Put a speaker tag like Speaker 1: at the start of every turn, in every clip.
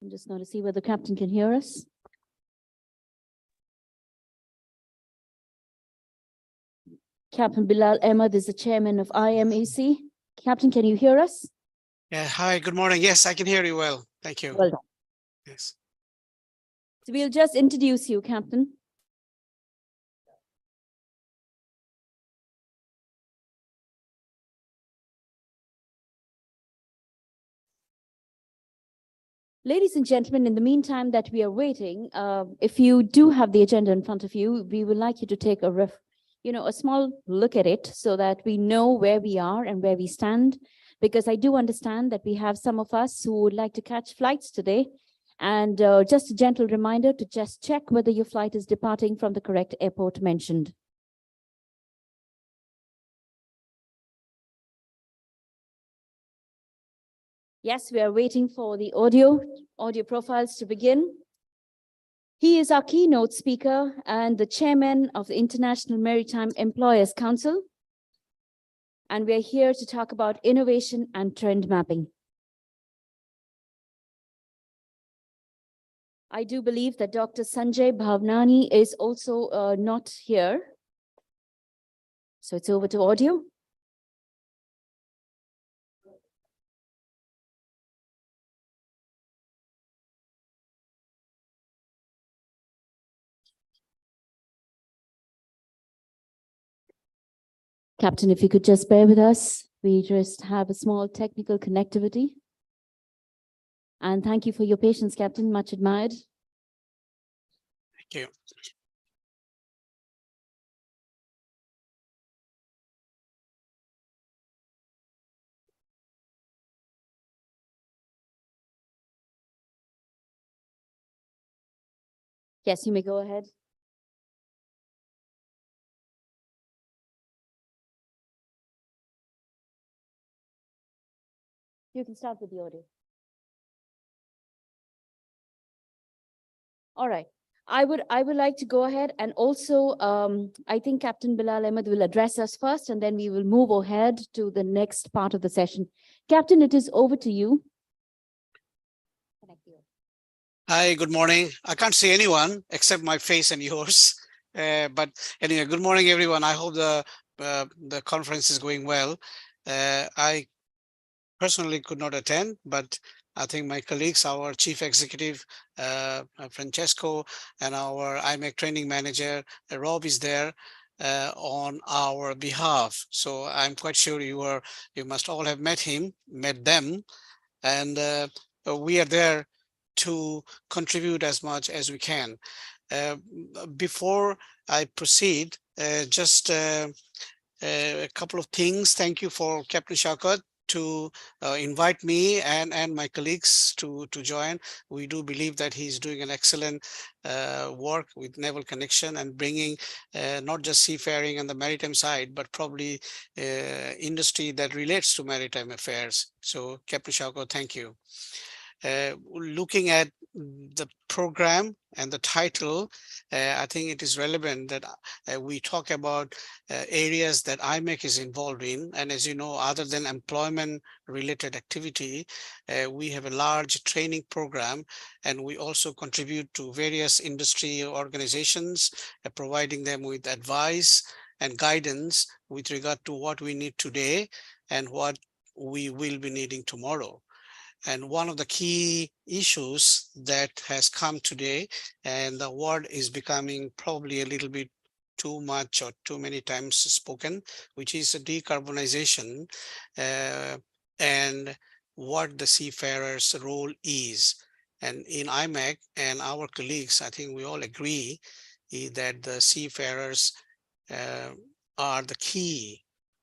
Speaker 1: I'm just going to see whether the captain can hear us. Captain Bilal Ahmed is the chairman of IMEC. Captain, can you hear us?
Speaker 2: Yeah, hi, good morning. Yes, I can hear you well. Thank you.
Speaker 1: Well done.
Speaker 2: Yes.
Speaker 1: So we'll just introduce you, Captain. Ladies and gentlemen, in the meantime that we are waiting, if you do have the agenda in front of you, we would like you to take a small look at it so that we know where we are and where we stand, because I do understand that we have some of us who would like to catch flights today. And just a gentle reminder to just check whether your flight is departing from the correct airport mentioned. Yes, we are waiting for the audio profiles to begin. He is our keynote speaker and the chairman of the International Maritime Employers Council. And we are here to talk about innovation and trend mapping. I do believe that Dr. Sanjay Bhavnani is also not here. So it's over to audio. Captain, if you could just bear with us, we just have a small technical connectivity. And thank you for your patience, Captain, much admired.
Speaker 2: Thank you.
Speaker 1: Yes, you may go ahead. You can start with the audio. All right. I would like to go ahead and also, I think Captain Bilal Ahmed will address us first, and then we will move ahead to the next part of the session. Captain, it is over to you.
Speaker 2: Hi, good morning. I can't see anyone except my face and yours. But anyway, good morning, everyone. I hope the conference is going well. I personally could not attend, but I think my colleagues, our chief executive, Francesco, and our IMEC training manager, Rob, is there on our behalf. So I'm quite sure you must all have met them, and we are there to contribute as much as we can. Before I proceed, just a couple of things. Thank you for Captain Shaukat to invite me and my colleagues to join. We do believe that he's doing an excellent work with Naval Connection and bringing not just seafaring and the maritime side, but probably industry that relates to maritime affairs. So Captain Shaukat, thank you. Looking at the program and the title, I think it is relevant that we talk about areas that IMEC is involved in. And as you know, other than employment related activity, we have a large training program, and we also contribute to various industry organizations, providing them with advice and guidance with regard to what we need today and what we will be needing tomorrow. And one of the key issues that has come today, and the word is becoming probably a little bit too much or too many times spoken, which is decarbonization and what the seafarer's role is. And in IMEC and our colleagues, I think we all agree that the seafarers are the key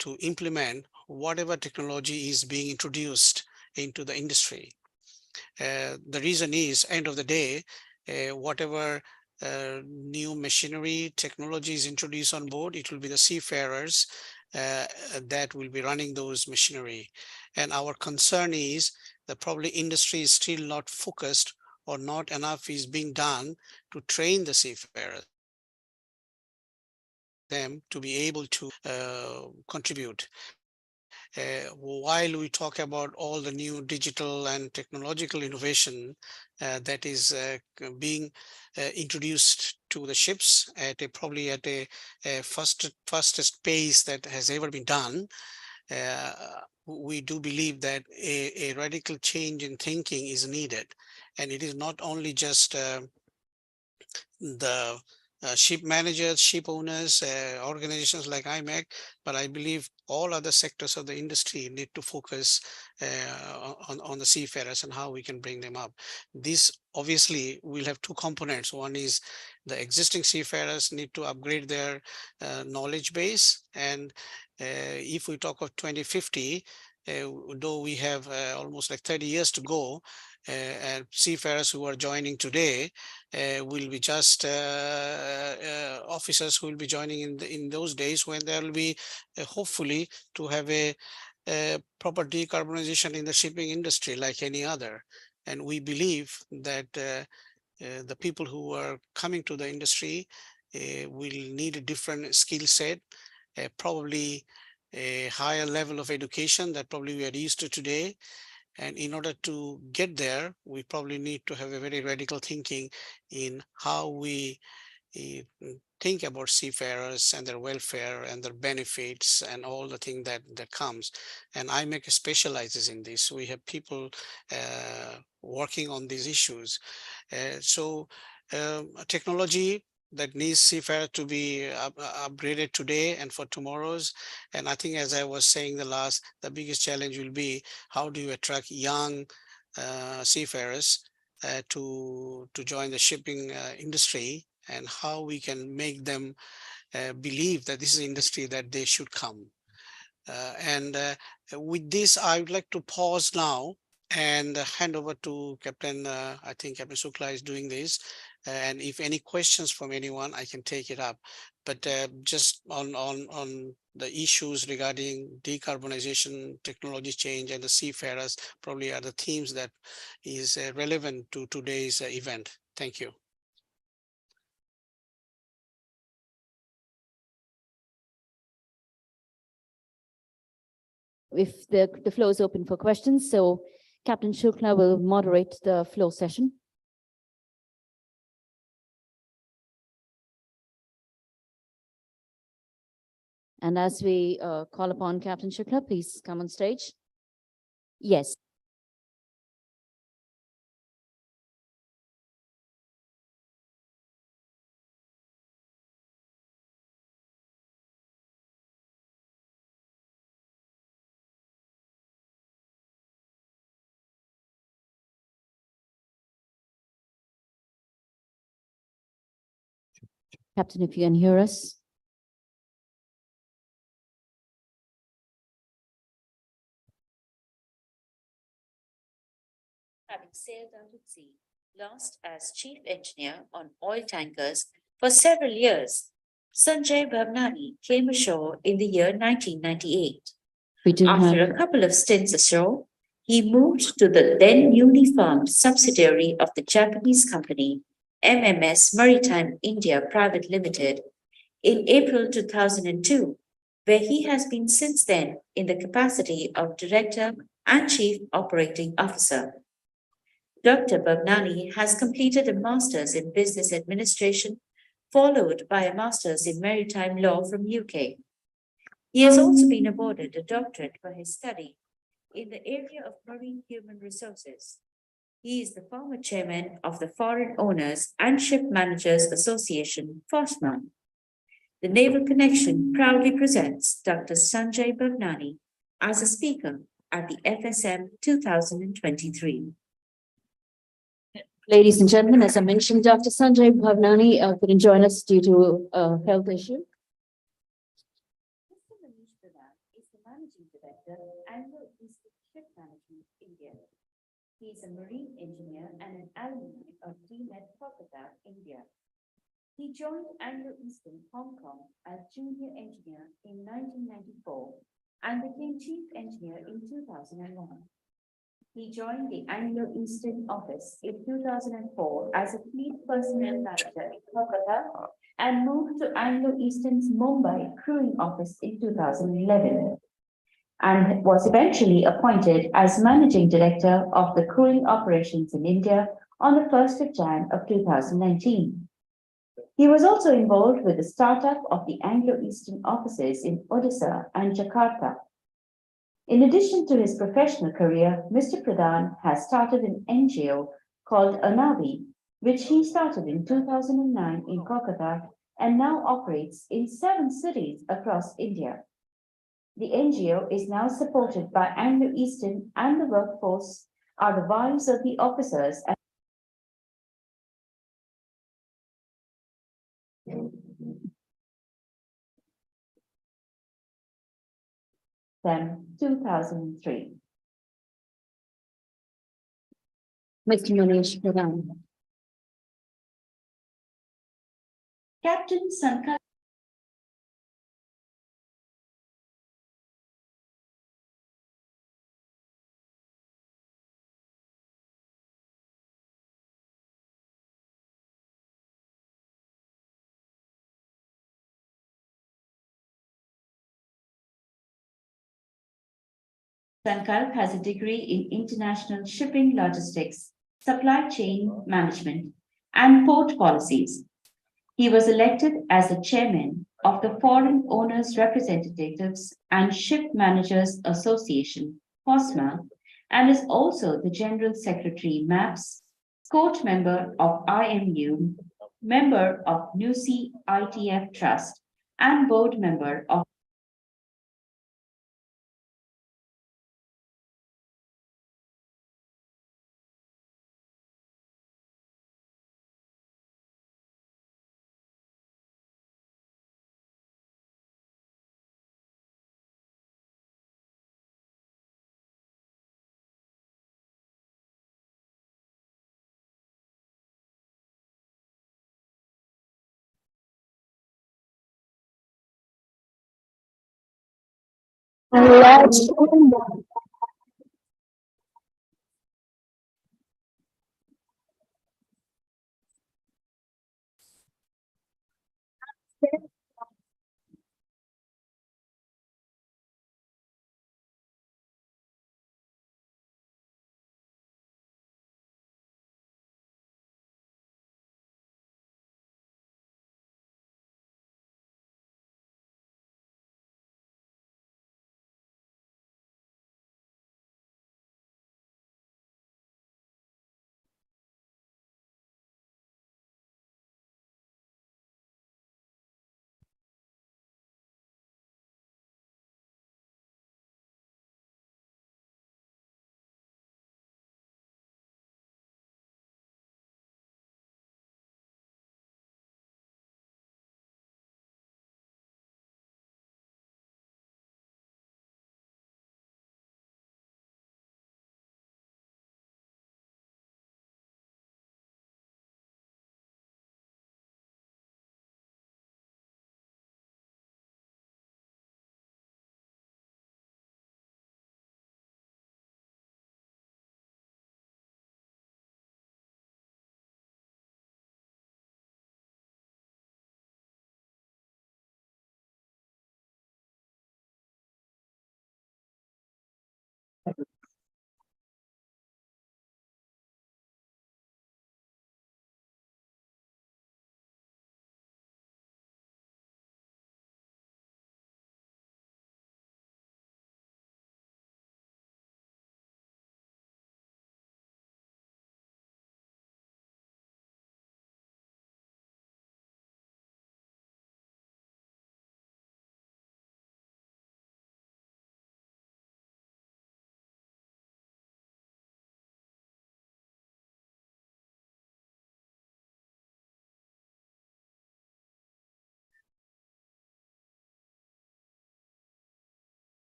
Speaker 2: to implement whatever technology is being introduced into the industry. The reason is, end of the day, whatever new machinery technology is introduced on board, it will be the seafarers that will be running those machinery. And our concern is that probably industry is still not focused, or not enough is being done to train the seafarers, them to be able to contribute. while we talk about all the new digital and technological innovation that is being introduced to the ships at probably at a fastest pace that has ever been done, uh, we do believe that a radical change in thinking is needed. And it is not only just the ship managers, ship owners, organizations like IMEC, but I believe all other sectors of the industry need to focus on the seafarers and how we can bring them up. This obviously will have two components. One is the existing seafarers need to upgrade their knowledge base. And if we talk of 2050, though we have almost like 30 years to go, and seafarers who are joining today will be just officers who will be joining in those days when there will be hopefully to have a proper decarbonization in the shipping industry like any other. And we believe that the people who are coming to the industry will need a different skill set, probably a higher level of education that probably we are used to today. And in order to get there, we probably need to have a very radical thinking in how we think about seafarers and their welfare and their benefits and all the thing that comes. And IMEC specializes in this. We have people working on these issues. So technology that needs seafarer to be upgraded today and for tomorrow's. And I think, as I was saying the biggest challenge will be how do you attract young seafarers to join the shipping industry, and how we can make them believe that this is an industry that they should come. And with this, I would like to pause now and hand over to Captain, I think Captain Sukla is doing this. And if any questions from anyone, I can take it up. But just on the issues regarding decarbonization, technology change, and the seafarers probably are the themes that is relevant to today's event. Thank you.
Speaker 1: If the floor is open for questions, so Captain Shukla will moderate the floor session. And as we call upon Captain Shukla, please come on stage. Yes. Captain, if you can hear us.
Speaker 3: Having sailed out at sea, last as chief engineer on oil tankers for several years, Sanjay Bhavnani came ashore in the year 1998.
Speaker 1: We do
Speaker 3: After
Speaker 1: have
Speaker 3: a couple of stints ashore, he moved to the then newly formed subsidiary of the Japanese company MMS Maritime India Private Limited in April 2002, where he has been since then in the capacity of Director and Chief Operating Officer. Dr. Bhavnani has completed a master's in business administration, followed by a master's in maritime law from UK. He has also been awarded a doctorate for his study in the area of marine human resources. He is the former chairman of the Foreign Owners and Ship Managers Association, FOSMA. The Naval Connection proudly presents Dr. Sanjay Bhavnani as a speaker at the FSM 2023.
Speaker 1: Ladies and gentlemen, as I mentioned, Dr. Sanjay Bhavnani couldn't join us due to a health issue.
Speaker 3: Mr. Manish Pradhan is the Managing Director, Anglo-Eastern Ship Management, India. He is a marine engineer and an alumni of DMET Kolkata, India. He joined Anglo-Eastern Hong Kong as junior engineer in 1994 and became chief engineer in 2001. He joined the Anglo-Eastern office in 2004 as a fleet personnel manager in Kolkata and moved to Anglo-Eastern's Mumbai crewing office in 2011. and was eventually appointed as Managing Director of the crewing operations in India on the 1st of Jan of 2019. He was also involved with the startup of the Anglo-Eastern offices in Odisha and Jakarta. In addition to his professional career, Mr. Pradhan has started an NGO called Anavi, which he started in 2009 in Kolkata and now operates in 7 cities across India. The NGO is now supported by Anglo-Eastern, and the workforce are the wives of the officers and them 2003.
Speaker 1: Mr. Manish Pradhan.
Speaker 3: Captain Sankar Sankalp has a degree in international shipping logistics, supply chain management, and port policies. He was elected as the chairman of the Foreign Owners Representatives and Ship Managers Association, FOSMA, and is also the General Secretary MAPS, court member of IMU, member of NUSI ITF Trust, and board member of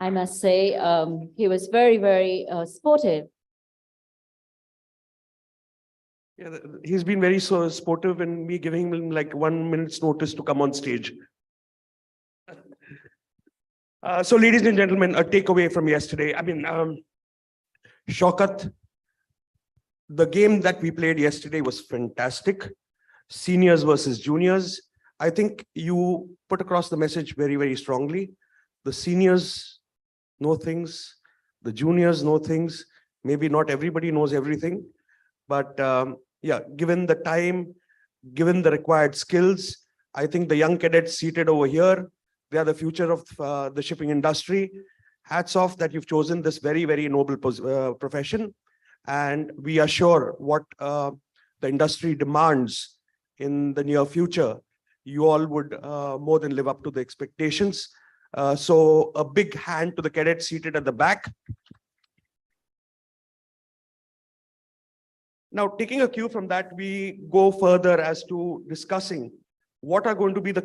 Speaker 1: I must say, he was very, very sportive.
Speaker 4: Yeah, he's been very so supportive in me giving him like 1 minute's notice to come on stage. So, ladies and gentlemen, a takeaway from yesterday. Shaukat, the game that we played yesterday was fantastic. Seniors versus juniors. I think you put across the message very, very strongly. The seniors know things, the juniors know things. Maybe not everybody knows everything, but yeah, given the time, given the required skills, I think the young cadets seated over here, they are the future of the shipping industry. Hats off that you've chosen this very, very noble profession. And we are sure what the industry demands in the near future, you all would more than live up to the expectations. So a big hand to the cadets seated at the back. Now, taking a cue from that, we go further as to discussing what are going to be the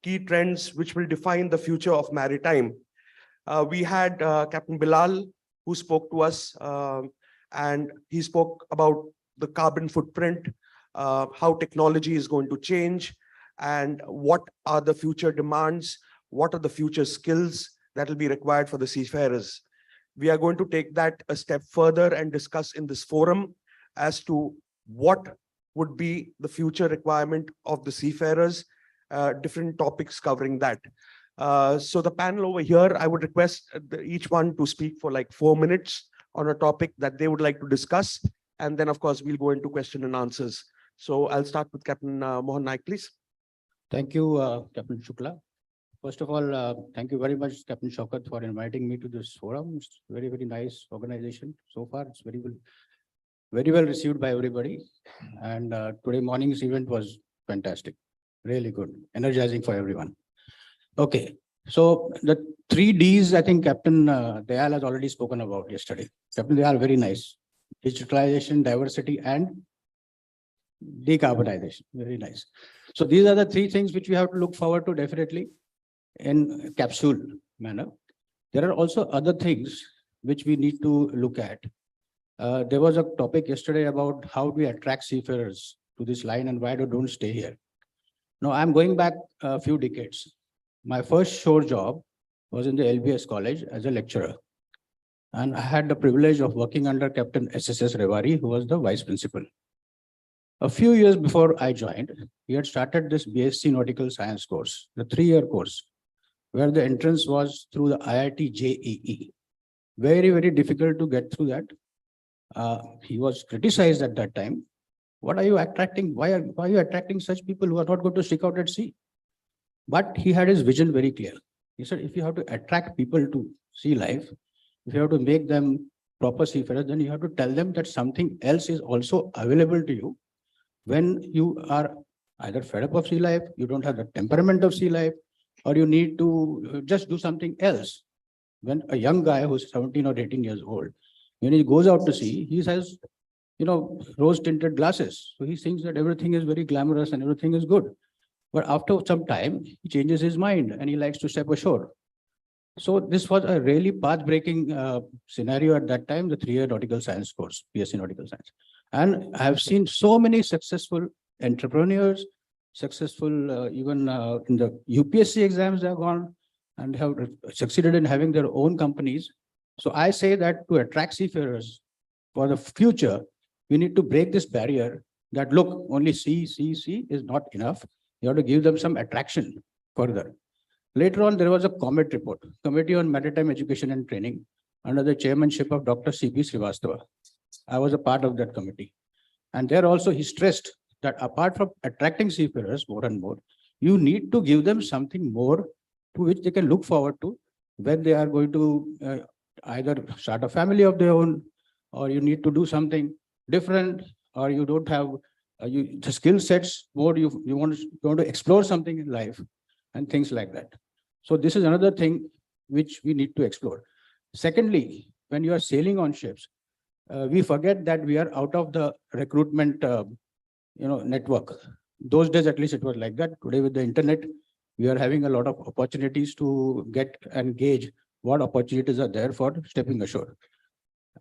Speaker 4: key trends which will define the future of maritime. We had Captain Bilal, who spoke to us, and he spoke about the carbon footprint, how technology is going to change, and what are the future demands, what are the future skills that will be required for the seafarers. We are going to take that a step further and discuss in this forum as to what would be the future requirement of the seafarers, different topics covering that. So the panel over here, I would request each one to speak for like 4 minutes on a topic that they would like to discuss. And then, of course, we'll go into question and answers. So I'll start with Captain Mohan Naik, please.
Speaker 5: Thank you, Captain Shukla. First of all, thank you very much, Captain Shaukat, for inviting me to this forum. It's very, very nice organization. So far, it's very well received by everybody. And today morning's event was fantastic. Really good, energizing for everyone. Okay, so the 3 Ds, I think Captain Dayal has already spoken about yesterday. Captain Dayal, very nice. Digitalization, diversity, and decarbonization. Very nice. So these are the 3 things which we have to look forward to definitely in capsule manner. There are also other things which we need to look at. There was a topic yesterday about how do we attract seafarers to this line and why they don't stay here. Now, I'm going back a few decades. My first shore job was in the LBS college as a lecturer. And I had the privilege of working under Captain SSS Rewari, who was the vice principal. A few years before I joined, he had started this BSc Nautical Science course, the 3-year course, where the entrance was through the IIT JEE. Very, very difficult to get through that. He was criticized at that time. What are you attracting? Why are you attracting such people who are not going to stick out at sea? But he had his vision very clear. He said, if you have to attract people to sea life, if you have to make them proper seafarers, then you have to tell them that something else is also available to you when you are either fed up of sea life, you don't have the temperament of sea life, or you need to just do something else. When a young guy who's 17 or 18 years old, when he goes out to sea, he has, rose-tinted glasses. So he thinks that everything is very glamorous and everything is good. But after some time, he changes his mind and he likes to step ashore. So this was a really path-breaking scenario at that time, the 3-year nautical science course, BSc Nautical Science. And I have seen so many successful entrepreneurs, successful even in the UPSC exams they have gone and have succeeded in having their own companies. So I say that to attract seafarers for the future, we need to break this barrier that look, only sea is not enough. You have to give them some attraction further. Later on, there was a COMET report, Committee on Maritime Education and Training, under the chairmanship of Dr. C.P. Srivastava. I was a part of that committee. And there also he stressed that apart from attracting seafarers more and more, you need to give them something more to which they can look forward to when they are going to either start a family of their own, or you need to do something different, or you don't have the skill sets more, you want to explore something in life and things like that. So this is another thing which we need to explore. Secondly, when you are sailing on ships, we forget that we are out of the recruitment network. Those days, at least it was like that. Today with the internet, we are having a lot of opportunities to get and gauge what opportunities are there for stepping ashore.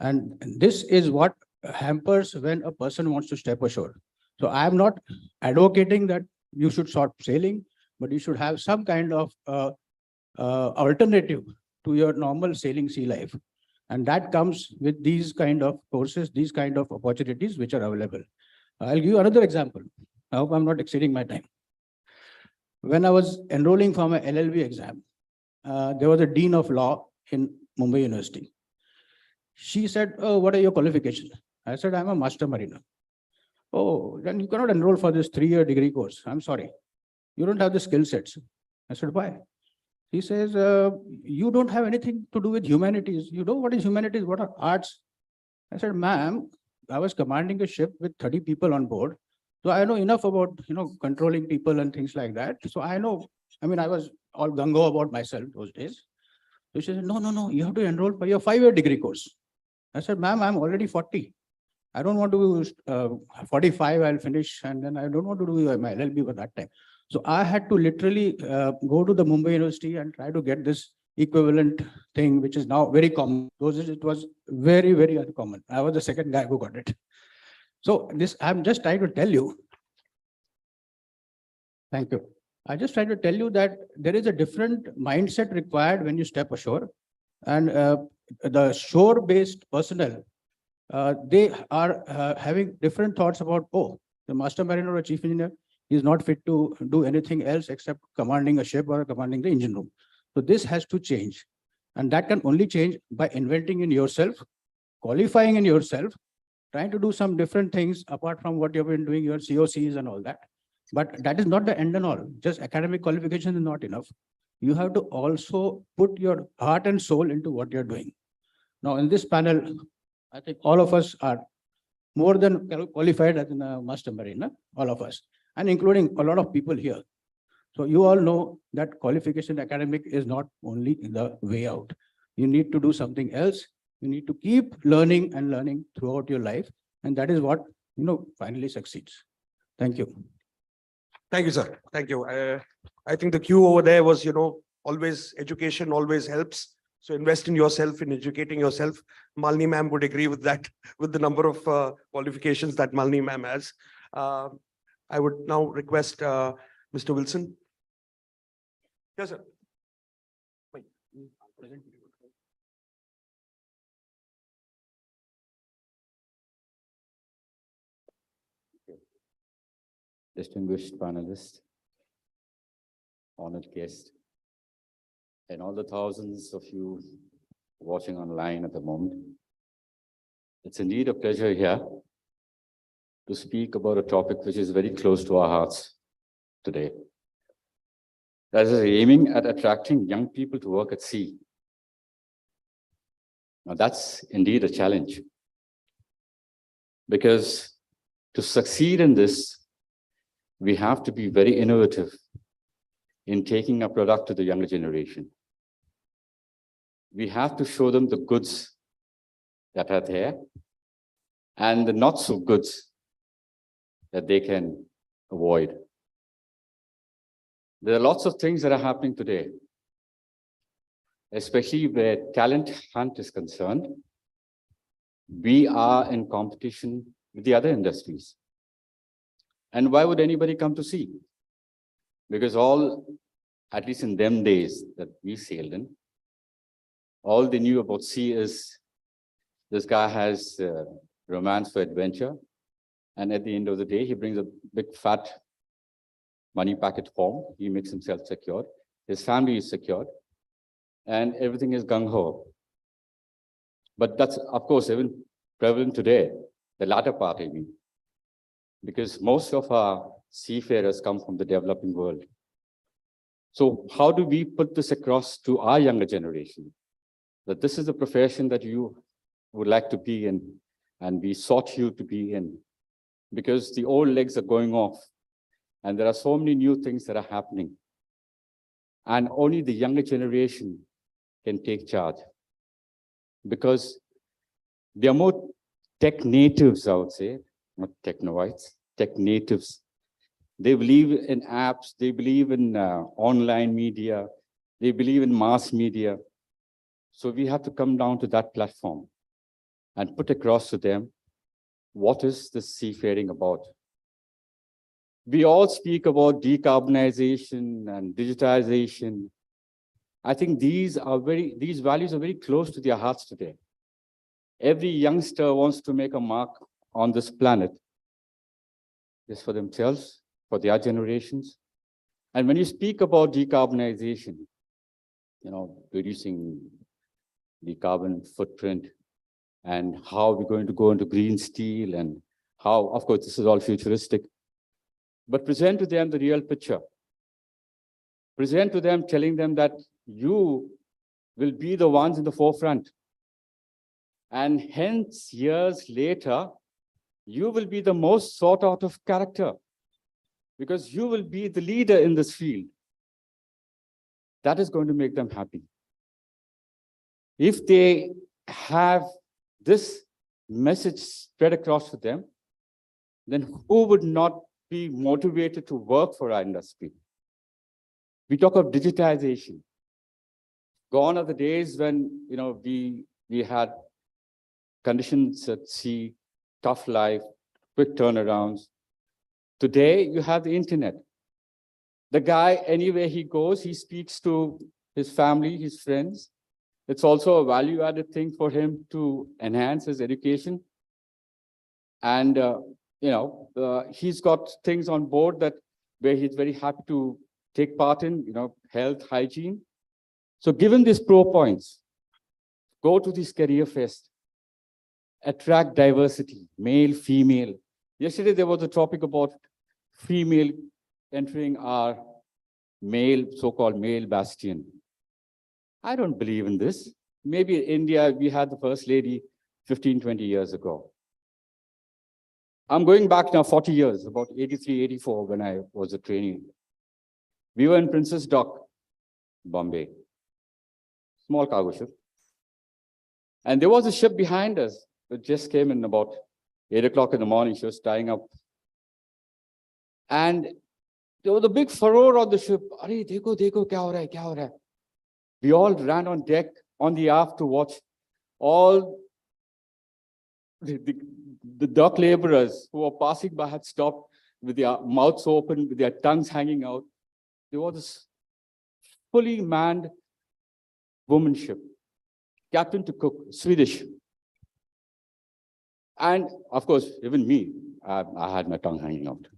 Speaker 5: And this is what hampers when a person wants to step ashore. So I am not advocating that you should stop sailing, but you should have some kind of alternative to your normal sailing sea life. And that comes with these kind of courses, these kind of opportunities which are available. I'll give you another example. I hope I'm not exceeding my time. When I was enrolling for my LLB exam, there was a dean of law in Mumbai University. She said, "Oh, what are your qualifications?" I said, "I'm a master mariner." "Oh, then you cannot enroll for this 3-year degree course. I'm sorry. You don't have the skill sets." I said, "Why?" He says, "You don't have anything to do with humanities. You know what is humanities? What are arts?" I said, "Ma'am, I was commanding a ship with 30 people on board. So I know enough about, controlling people and things like that. So I know, I was all gung-ho about myself those days." So she said, "No, no, no, you have to enroll for your 5-year degree course." I said, "Ma'am, I'm already 40. I don't want to 45, I'll finish, and then I don't want to do my LLB for that time." So I had to literally go to the Mumbai University and try to get this equivalent thing, which is now very common. Those days it was very, very uncommon. I was the second guy who got it. So this, I'm just trying to tell you. Thank you. I just try to tell you that there is a different mindset required when you step ashore, and the shore-based personnel, they are having different thoughts about, oh, the master mariner or chief engineer is not fit to do anything else except commanding a ship or commanding the engine room. So this has to change. And that can only change by inventing in yourself, qualifying in yourself, trying to do some different things apart from what you've been doing, your COCs and all that. But that is not the end and all. Just academic qualification is not enough. You have to also put your heart and soul into what you're doing. Now, in this panel, I think all of us are more than qualified as a master mariner, all of us, and including a lot of people here. So you all know that qualification academic is not only the way out. You need to do something else. You need to keep learning and learning throughout your life. And that is what, finally succeeds. Thank you.
Speaker 4: Thank you, sir. Thank you. I think the cue over there was, always education always helps. So invest in yourself, in educating yourself. Malini ma'am would agree with that, with the number of qualifications that Malini ma'am has. I would now request Mr. Wilson. Yes, sir.
Speaker 6: Distinguished panelists, honored guest, and all the thousands of you watching online at the moment. It's indeed a pleasure here to speak about a topic which is very close to our hearts today. That is aiming at attracting young people to work at sea. Now that's indeed a challenge, because to succeed in this, we have to be very innovative in taking our product to the younger generation. We have to show them the goods that are there and the not so goods that they can avoid. There are lots of things that are happening today, especially where talent hunt is concerned. We are in competition with the other industries. And why would anybody come to sea? Because all, at least in them days that we sailed in, all they knew about sea is this guy has romance for adventure. And at the end of the day, he brings a big fat money packet home. He makes himself secure. His family is secured. And everything is gung-ho. But that's, of course, even prevalent today, the latter part, I mean. Because most of our seafarers come from the developing world. So how do we put this across to our younger generation? That this is the profession that you would like to be in, and we sought you to be in. Because the old legs are going off, and there are so many new things that are happening. And only the younger generation can take charge. Because they are more tech natives, I would say, not technoites, tech natives. They believe in apps, they believe in online media, they believe in mass media. So we have to come down to that platform and put across to them what is the seafaring about? We all speak about decarbonization and digitization. I think these values are very close to their hearts today. Every youngster wants to make a mark on this planet, just for themselves, for their generations. And when you speak about decarbonization, reducing the carbon footprint and how we're going to go into green steel and how, of course, this is all futuristic, but present to them the real picture. Present to them, telling them that you will be the ones in the forefront. And hence, years later, you will be the most sought out of character because you will be the leader in this field. That is going to make them happy. If they have this message spread across to them, then who would not be motivated to work for our industry? We talk of digitization. Gone are the days when we had conditions at sea, tough life, quick turnarounds. Today, you have the internet. The guy, anywhere he goes, he speaks to his family, his friends. It's also a value-added thing for him to enhance his education. And, he's got things on board where he's very happy to take part in, health, hygiene. So given these pro points, go to this career fest, attract diversity, male, female. Yesterday, there was a topic about female entering our so-called male bastion. I don't believe in this. Maybe in India, we had the first lady 15, 20 years ago. I'm going back now 40 years, about 83, 84, when I was a trainee. We were in Princess Dock, Bombay, small cargo ship. And there was a ship behind us that just came in about 8 o'clock in the morning. She was tying up. And there was a big furore on the ship. Are, dekho, kya ho raha hai, kya ho raha hai? We all ran on deck, on the aft to watch all the dock laborers who were passing by had stopped with their mouths open, with their tongues hanging out. There was this fully manned woman ship, captain to cook, Swedish. And of course, even me, I had my tongue hanging out.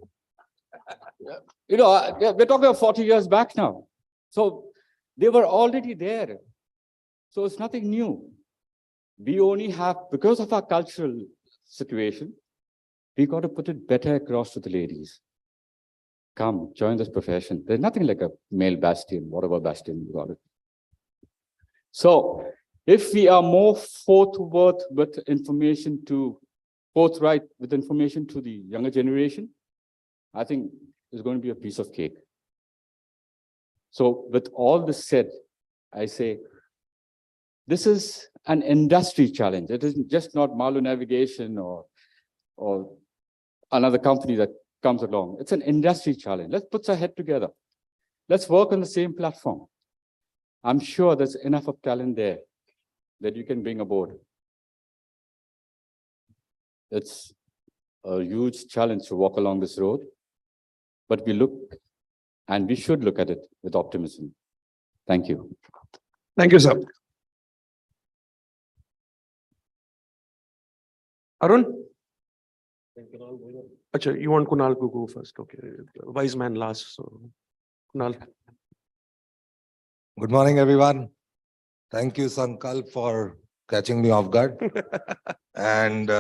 Speaker 6: We're talking about 40 years back now. So they were already there. So it's nothing new. We only have, because of our cultural situation, we got to put it better across to the ladies. Come, join this profession. There's nothing like a male bastion, whatever bastion you got it. So if we are more forthright with information to the younger generation, I think it's going to be a piece of cake. So with all this said, I say, this is an industry challenge. It isn't just not Malu Navigation or another company that comes along. It's an industry challenge. Let's put our head together. Let's work on the same platform. I'm sure there's enough of talent there that you can bring aboard. It's a huge challenge to walk along this road, but we should look at it with optimism. Thank you.
Speaker 4: Thank you, sir. Arun? Achha, you want Kunal to go first? Okay. Wise man last. So, Kunal.
Speaker 7: Good morning, everyone. Thank you, Sankalp, for catching me off guard. And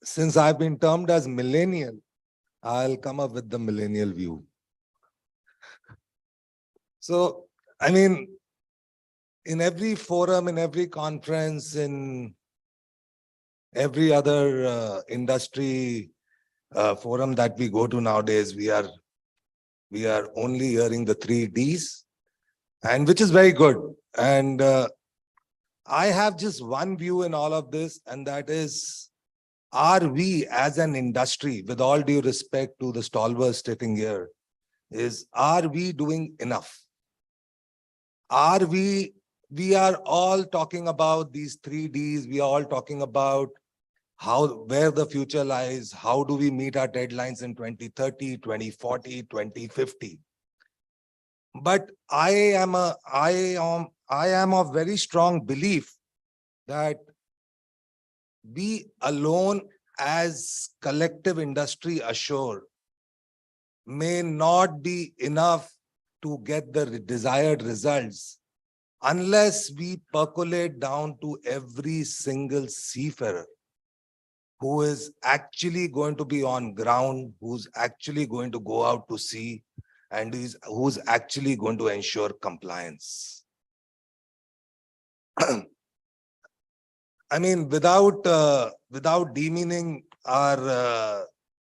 Speaker 7: since I've been termed as millennial, I'll come up with the millennial view. So, I mean, in every forum, in every conference, in every other industry forum that we go to nowadays, we are only hearing the 3 Ds, and which is very good. And I have just one view in all of this, and that is, are we as an industry, with all due respect to the stalwarts sitting here, are we doing enough? We are all talking about these 3 Ds. We are all talking about where the future lies, how do we meet our deadlines in 2030, 2040, 2050. But I am of very strong belief that we alone as collective industry assure may not be enough to get the desired results unless we percolate down to every single seafarer who is actually going to be on ground, who's actually going to go out to sea, and who's actually going to ensure compliance. I mean, without demeaning our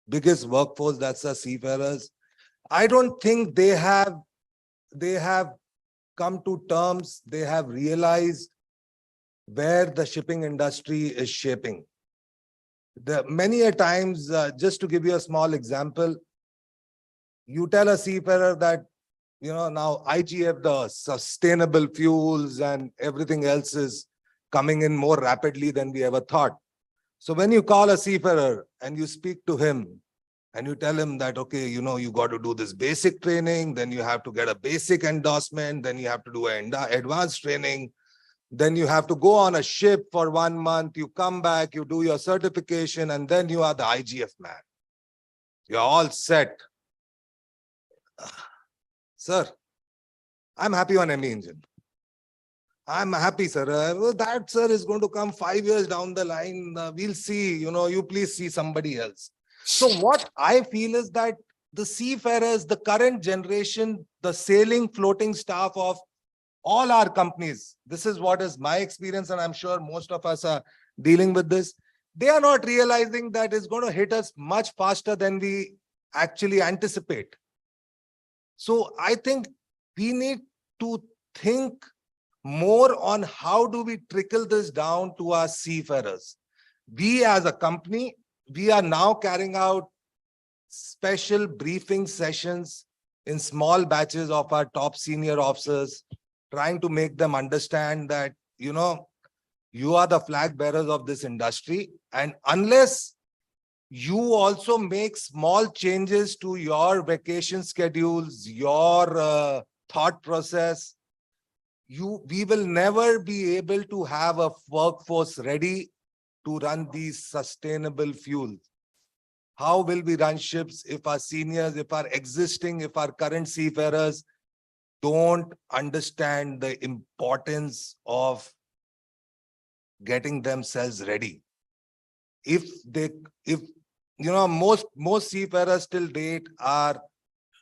Speaker 7: biggest workforce, that's the seafarers, I don't think they have come to terms, they have realized where the shipping industry is shaping. Many a times, just to give you a small example, you tell a seafarer that, now IGF, the sustainable fuels and everything else is coming in more rapidly than we ever thought. So when you call a seafarer and you speak to him and you tell him that, okay, you got to do this basic training, then you have to get a basic endorsement, then you have to do an advanced training, then you have to go on a ship for 1 month, you come back, you do your certification, and then you are the IGF man. You're all set. Sir, I'm happy on ME engine. I'm happy, sir. That, sir, is going to come 5 years down the line. We'll see, you please see somebody else. So what I feel is that the seafarers, the current generation, the sailing, floating staff of all our companies, this is what is my experience, and I'm sure most of us are dealing with this. They are not realizing that it's going to hit us much faster than we actually anticipate. So I think we need to think more on how do we trickle this down to our seafarers. We as a company, we are now carrying out special briefing sessions in small batches of our top senior officers, trying to make them understand that, you are the flag bearers of this industry. And unless you also make small changes to your vacation schedules, your thought process, we will never be able to have a workforce ready to run these sustainable fuels. How will we run ships if our seniors, if our current seafarers don't understand the importance of getting themselves ready? Most seafarers till date are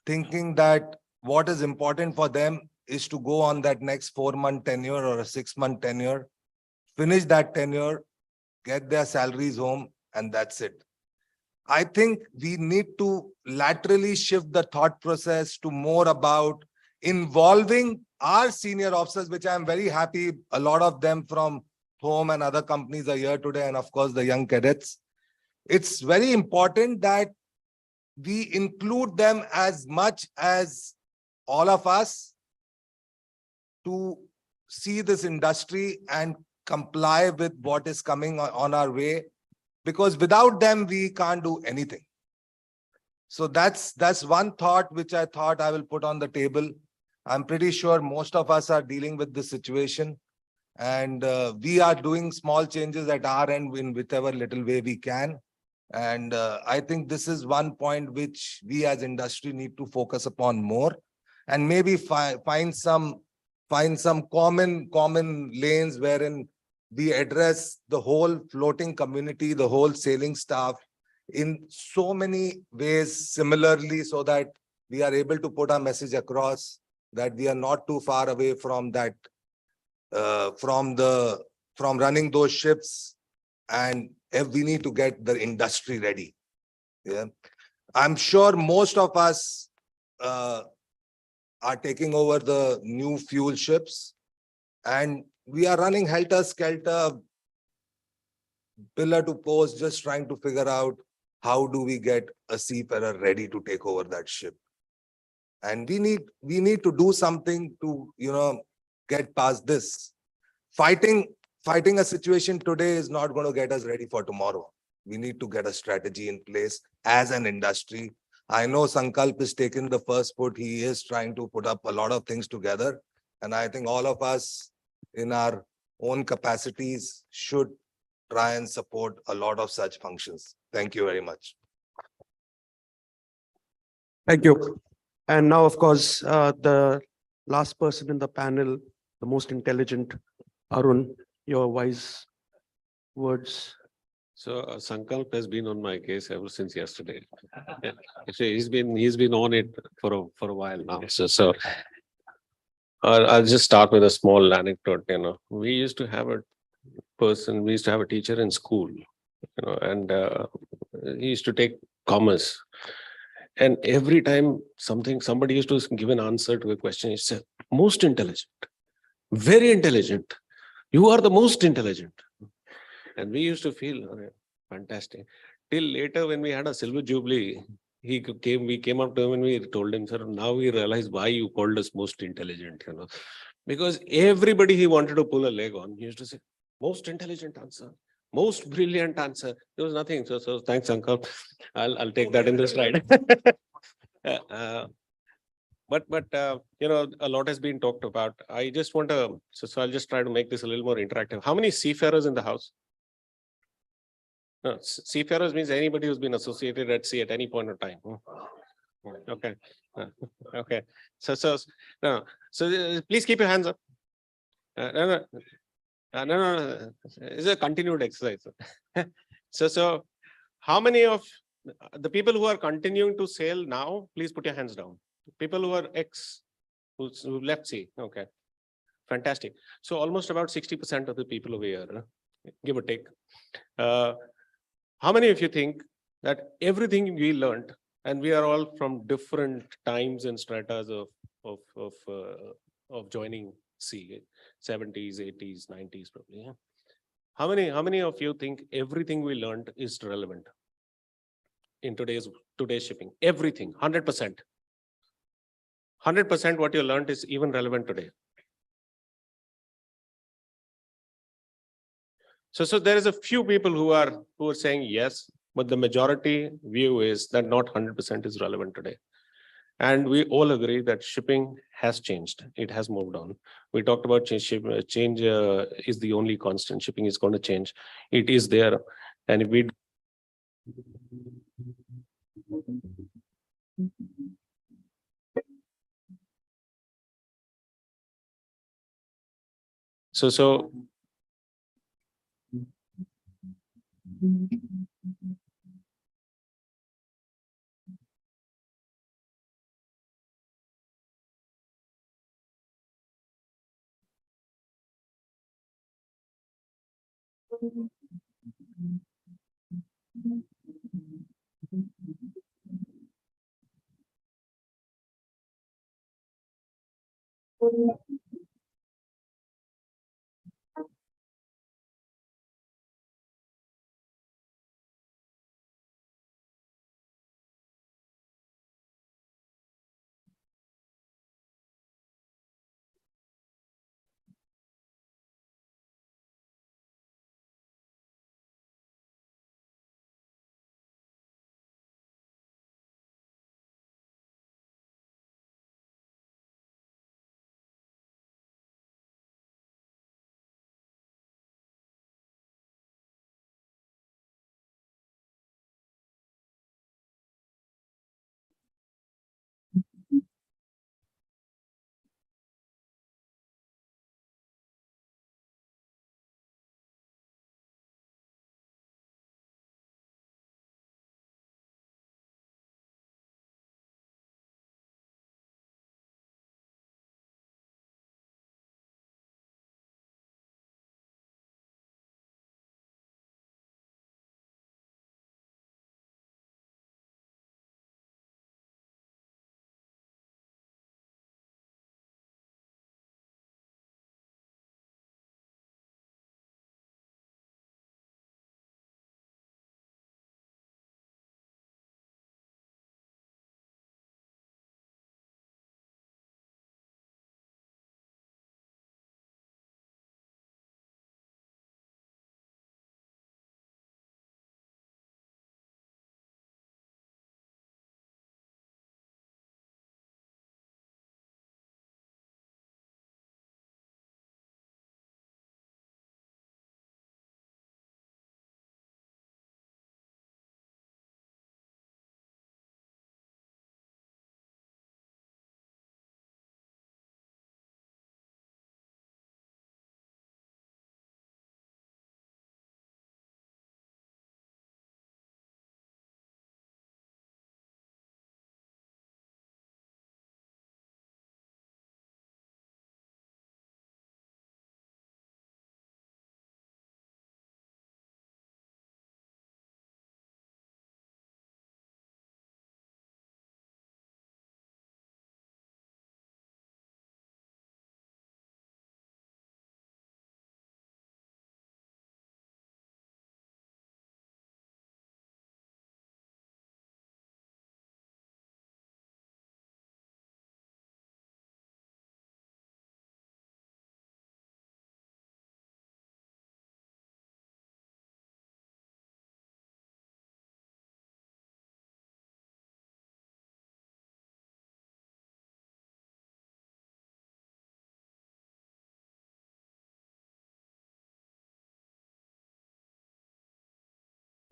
Speaker 7: thinking that what is important for them is to go on that next 4-month tenure or a 6-month tenure, finish that tenure, get their salaries home, and that's it. I think we need to laterally shift the thought process to more about involving our senior officers, which I'm very happy a lot of them from home and other companies are here today, and of course the young cadets. It's very important that we include them as much as all of us to see this industry and comply with what is coming on our way, because without them we can't do anything. So that's one thought which I thought I will put on the table. I'm pretty sure most of us are dealing with this situation, and we are doing small changes at our end in whichever little way we can. And I think this is one point which we as industry need to focus upon more, and maybe find some common lanes wherein we address the whole floating community, the whole sailing staff in so many ways similarly, so that we are able to put our message across that we are not too far away from that, from running those ships, and if we need to get the industry ready. Yeah, I'm sure most of us are taking over the new fuel ships, and we are running helter-skelter, pillar to post, just trying to figure out how do we get a seafarer ready to take over that ship. And we need to do something to, get past this. Fighting a situation today is not going to get us ready for tomorrow. we need to get a strategy in place as an industry. I know Sankalp is taking the first foot. He is trying to put up a lot of things together. And I think all of us in our own capacities should try and support a lot of such functions. Thank you very much.
Speaker 4: Thank you. And now, of course, the last person in the panel, the most intelligent, Arun, your wise words.
Speaker 8: So Sankalp has been on my case ever since yesterday. Yeah. Actually, he's been on it for a while now. So I'll just start with a small anecdote. We used to have a teacher in school, and he used to take commerce. And every time somebody used to give an answer to a question, he said, most intelligent, very intelligent. You are the most intelligent. And we used to feel fantastic. Till later, when we had a silver jubilee, we came up to him and we told him, sir, now we realize why you called us most intelligent, because everybody he wanted to pull a leg on, he used to say, most intelligent answer, most brilliant answer. There was nothing. So thanks, Uncle. I'll take that in the slide. But a lot has been talked about. I just want to, so I'll just try to make this a little more interactive. How many seafarers in the house? No, seafarers means anybody who's been associated at sea at any point of time. Okay. Okay. So please keep your hands up. No. It's a continued exercise. So how many of the people who are continuing to sail now, please put your hands down. People who are who left sea. Okay. Fantastic. So almost about 60% of the people over here, give or take. How many of you think that everything we learned, and we are all from different times and stratas of joining sea, 70s, 80s, 90s, probably. Yeah? How many of you think everything we learned is relevant in today's shipping? Everything, 100%. 100% what you learned is even relevant today. So there is a few people who are saying yes, but the majority view is that not 100% is relevant today. And we all agree that shipping has changed. It has moved on. We talked about change is the only constant. Shipping is going to change. It is there. And if we so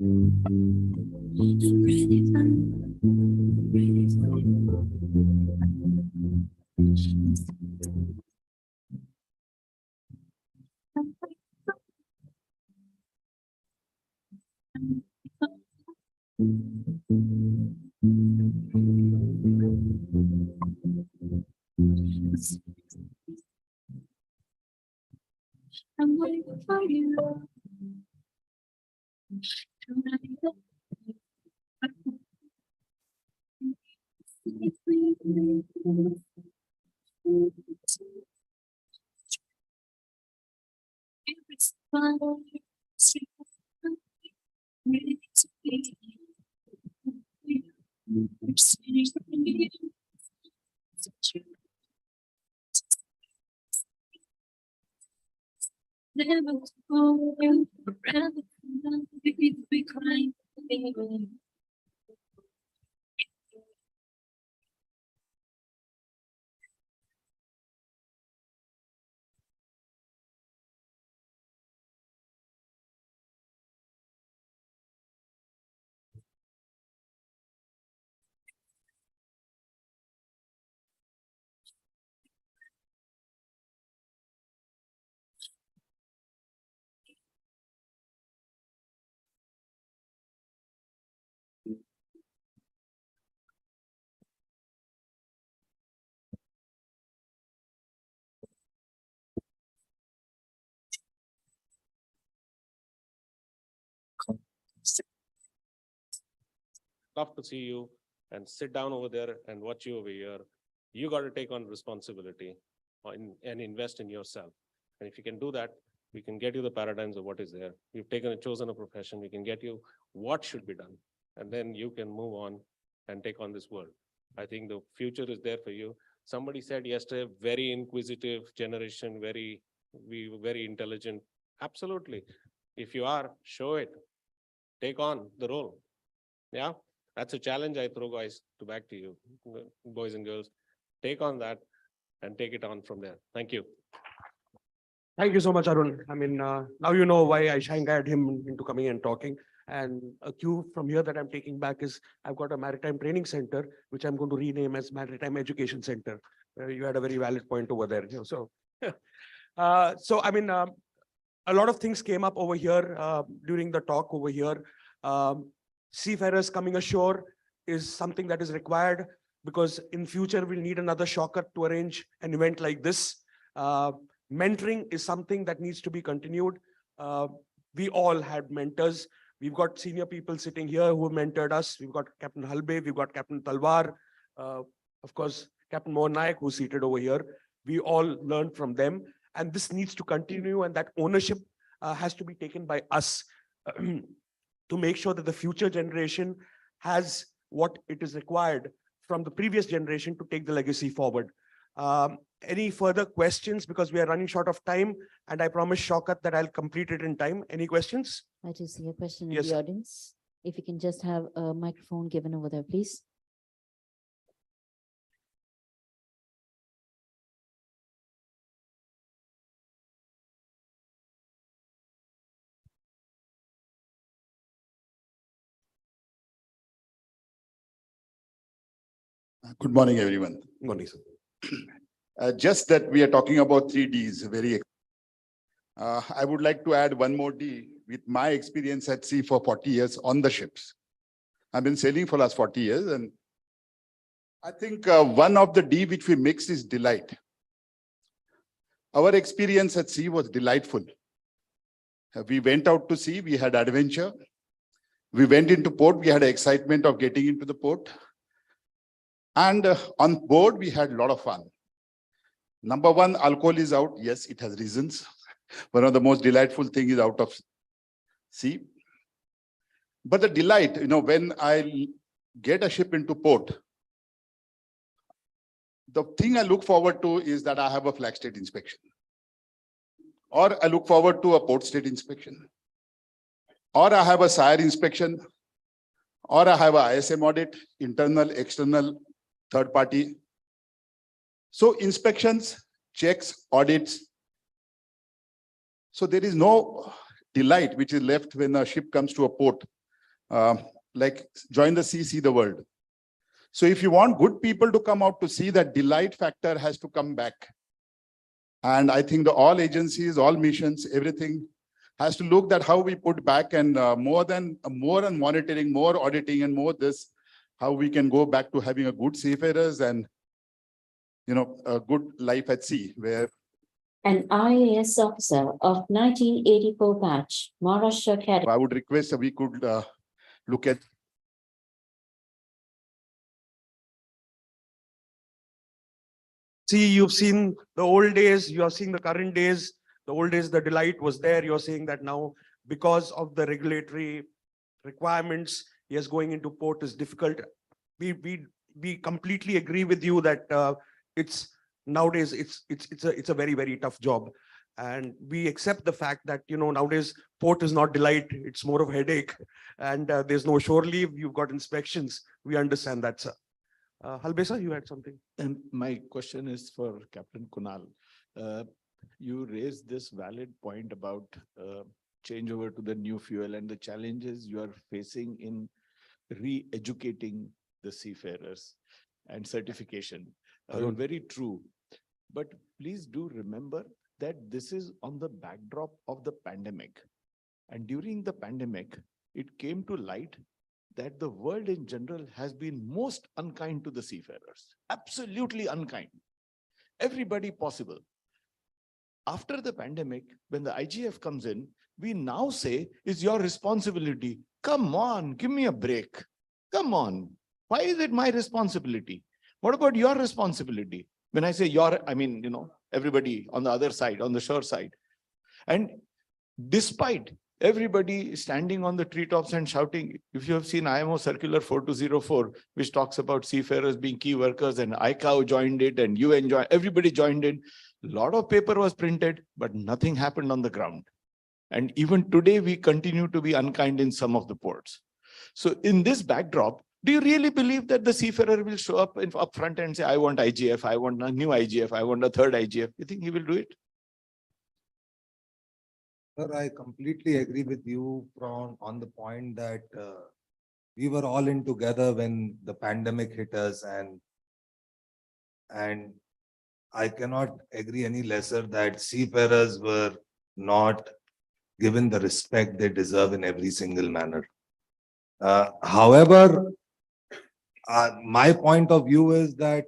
Speaker 9: I'm waiting for you. Never told you, rather than be crying, baby.
Speaker 8: Love to see you and sit down over there and watch you over here. You got to take on responsibility and invest in yourself. And if you can do that, we can get you the paradigms of what is there. You've chosen a profession, we can get you what should be done. And then you can move on and take on this world. I think the future is there for you. Somebody said yesterday, very inquisitive generation, very intelligent. Absolutely. If you are, show it. Take on the role. Yeah, that's a challenge I throw, guys, back to you, boys and girls. Take on that and take it on from there. Thank you.
Speaker 4: Thank you so much, Arun. I mean, now you know why I shanghaied him into coming and talking. And a cue from here that I'm taking back is I've got a maritime training center, which I'm going to rename as Maritime Education Center. You had a very valid point over there. So, I mean, a lot of things came up over here during the talk over here. Seafarers coming ashore is something that is required because in future we'll need another shocker to arrange an event like this. Mentoring is something that needs to be continued. We all had mentors. We've got senior people sitting here who mentored us. We've got Captain Halbe, we've got Captain Talwar, of course, Captain Mohan Nayak, who's seated over here. We all learned from them. And this needs to continue, and that ownership has to be taken by us to make sure that the future generation has what it is required from the previous generation to take the legacy forward. Any further questions? Because we are running short of time, and I promise Shaukat that I'll complete it in time. Any questions?
Speaker 1: I do see a question in
Speaker 4: Yes,
Speaker 1: the
Speaker 4: sir.
Speaker 1: audience. If you can just have a microphone given over there, please.
Speaker 10: Good morning, everyone.
Speaker 4: Good morning, sir.
Speaker 10: Just that we are talking about 3 Ds, I would like to add one more D with my experience at sea for 40 years on the ships. I've been sailing for the last 40 years, and I think one of the D which we mixed is delight. Our experience at sea was delightful. We went out to sea, we had adventure. We went into port, we had excitement of getting into the port. And on board, we had a lot of fun. Number one, alcohol is out. Yes, it has reasons. One of the most delightful things is out of sea. But the delight, when I get a ship into port, the thing I look forward to is that I have a flag state inspection. Or I look forward to a port state inspection. Or I have a SIRE inspection. Or I have a ISM audit, internal, external, third party. So inspections, checks, audits. So there is no delight which is left when a ship comes to a port like join the sea, see the world. So if you want good people to come out to see, that delight factor has to come back. And I think all agencies, all missions, everything has to look at how we put back, and more on monitoring, more auditing, and more this, how we can go back to having a good seafarers and, a good life at sea where.
Speaker 3: An IAS officer of 1984 batch, Maharashtra Academy.
Speaker 10: I would request that we could look at.
Speaker 4: See, you've seen the old days, you are seeing the current days. The old days, the delight was there. You're saying that now, because of the regulatory requirements, yes, going into port is difficult. We completely agree with you that it's nowadays it's a very, very tough job. And we accept the fact that, nowadays port is not delight, it's more of a headache. And there's no shore leave, you've got inspections. We understand that, sir. Halbesa, you had something?
Speaker 11: And my question is for Captain Kunal. You raised this valid point about changeover to the new fuel and the challenges you are facing in re-educating the seafarers and certification. Very true. But please do remember that this is on the backdrop of the pandemic. And during the pandemic, it came to light that the world in general has been most unkind to the seafarers, absolutely unkind, everybody possible. After the pandemic, when the IGF comes in, we now say, it's your responsibility. Come on, give me a break. Come on. Why is it my responsibility? What about your responsibility? When I say your, I mean, everybody on the other side, on the shore side. And despite everybody standing on the treetops and shouting, if you have seen IMO Circular 4204, which talks about seafarers being key workers, and ICAO joined it, and UN joined, everybody joined in. A lot of paper was printed, but nothing happened on the ground. And even today, we continue to be unkind in some of the ports. So in this backdrop, do you really believe that the seafarer will show up front and say, I want IGF, I want a new IGF, I want a third IGF? You think he will do it?
Speaker 7: Sir, I completely agree with you on the point that we were all in together when the pandemic hit us, and I cannot agree any lesser that seafarers were not given the respect they deserve in every single manner. However, my point of view is that,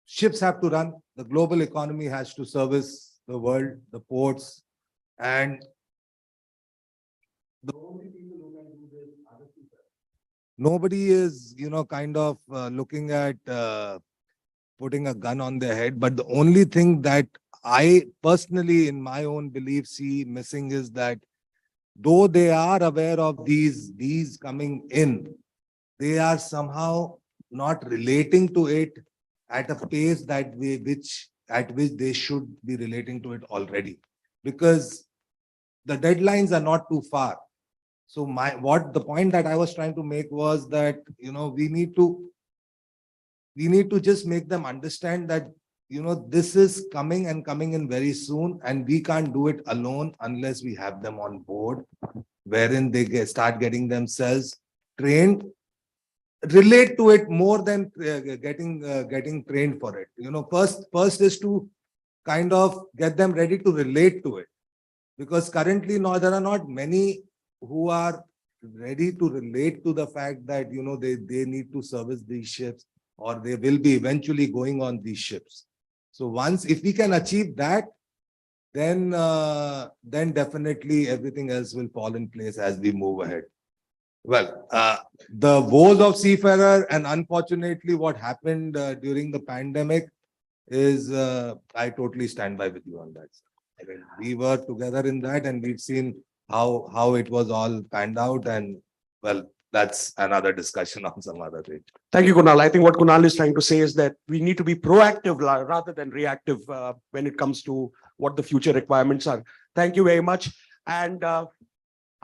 Speaker 7: ships have to run, the global economy has to service the world, the ports, and the only people who can do this are the seafarers. Nobody is, looking at putting a gun on their head. But the only thing that I personally, in my own belief, see missing is that though they are aware of these coming in, they are somehow not relating to it at a pace at which they should be relating to it already, because the deadlines are not too far. So the point that I was trying to make was that, we need to just make them understand that, this is coming in very soon, and we can't do it alone unless we have them on board, wherein they start getting themselves trained, relate to it more than getting trained for it. First is to kind of get them ready to relate to it, because currently now there are not many who are ready to relate to the fact that, they need to service these ships, or they will be eventually going on these ships. So if we can achieve that, then definitely everything else will fall in place as we move ahead. Well, the woes of seafarer, and unfortunately what happened during the pandemic is, I totally stand by with you on that. I mean, we were together in that, and we've seen how it was all panned out, and well, that's another discussion on some other day.
Speaker 4: Thank you, Kunal. I think what Kunal is trying to say is that we need to be proactive rather than reactive when it comes to what the future requirements are. Thank you very much. And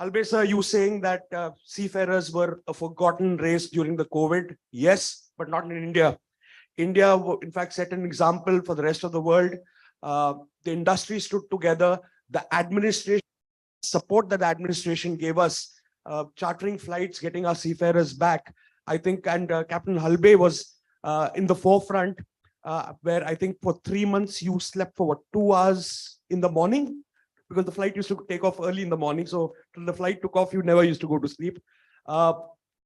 Speaker 4: Albesa, you saying that seafarers were a forgotten race during the COVID? Yes, but not in India. India, in fact, set an example for the rest of the world. The industry stood together. The administration support that the administration gave us, chartering flights, getting our seafarers back, I think, and Captain Halbe was in the forefront, where I think for 3 months you slept for what, 2 hours in the morning? Because the flight used to take off early in the morning. So till the flight took off, you never used to go to sleep.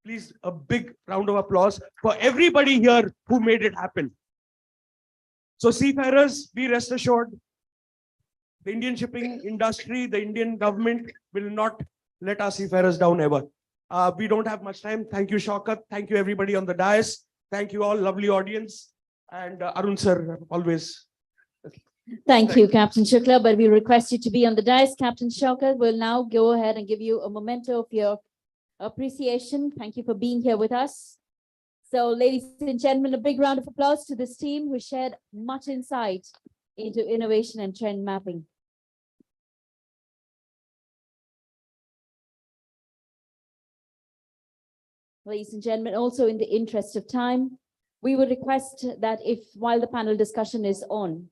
Speaker 4: Please, a big round of applause for everybody here who made it happen. So seafarers, be rest assured, the Indian shipping industry, the Indian government will not let our seafarers down ever. We don't have much time. Thank you, Shaukat. Thank you, everybody on the dais. Thank you all, lovely audience. And Arun sir, always.
Speaker 1: Thank you, Captain Shukla, but we request you to be on the dais. Captain Shaukat will now go ahead and give you a memento of your appreciation. Thank you for being here with us. So, ladies and gentlemen, a big round of applause to this team who shared much insight into innovation and trend mapping. Ladies and gentlemen, also in the interest of time, we would request that if while the panel discussion is on,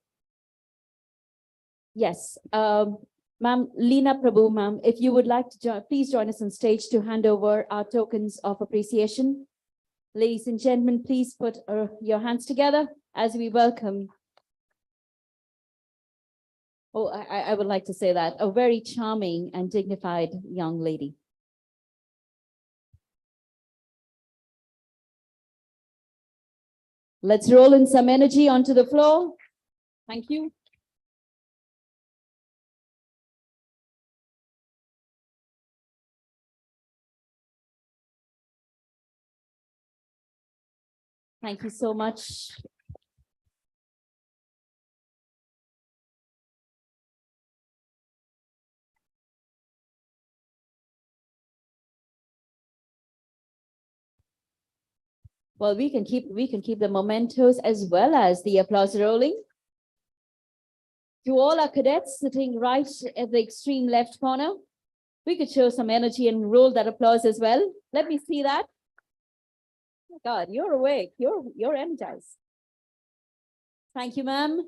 Speaker 1: yes, ma'am, Leena Prabhu, ma'am, if you would like to please join us on stage to hand over our tokens of appreciation. Ladies and gentlemen, please put your hands together as we welcome. Oh, I would like to say that, a very charming and dignified young lady. Let's roll in some energy onto the floor. Thank you. Thank you so much. Well, we can keep the mementos as well as the applause rolling. To all our cadets sitting right at the extreme left corner, we could show some energy and roll that applause as well. Let me see that. Oh God, you're awake. You're energized. Thank you, ma'am.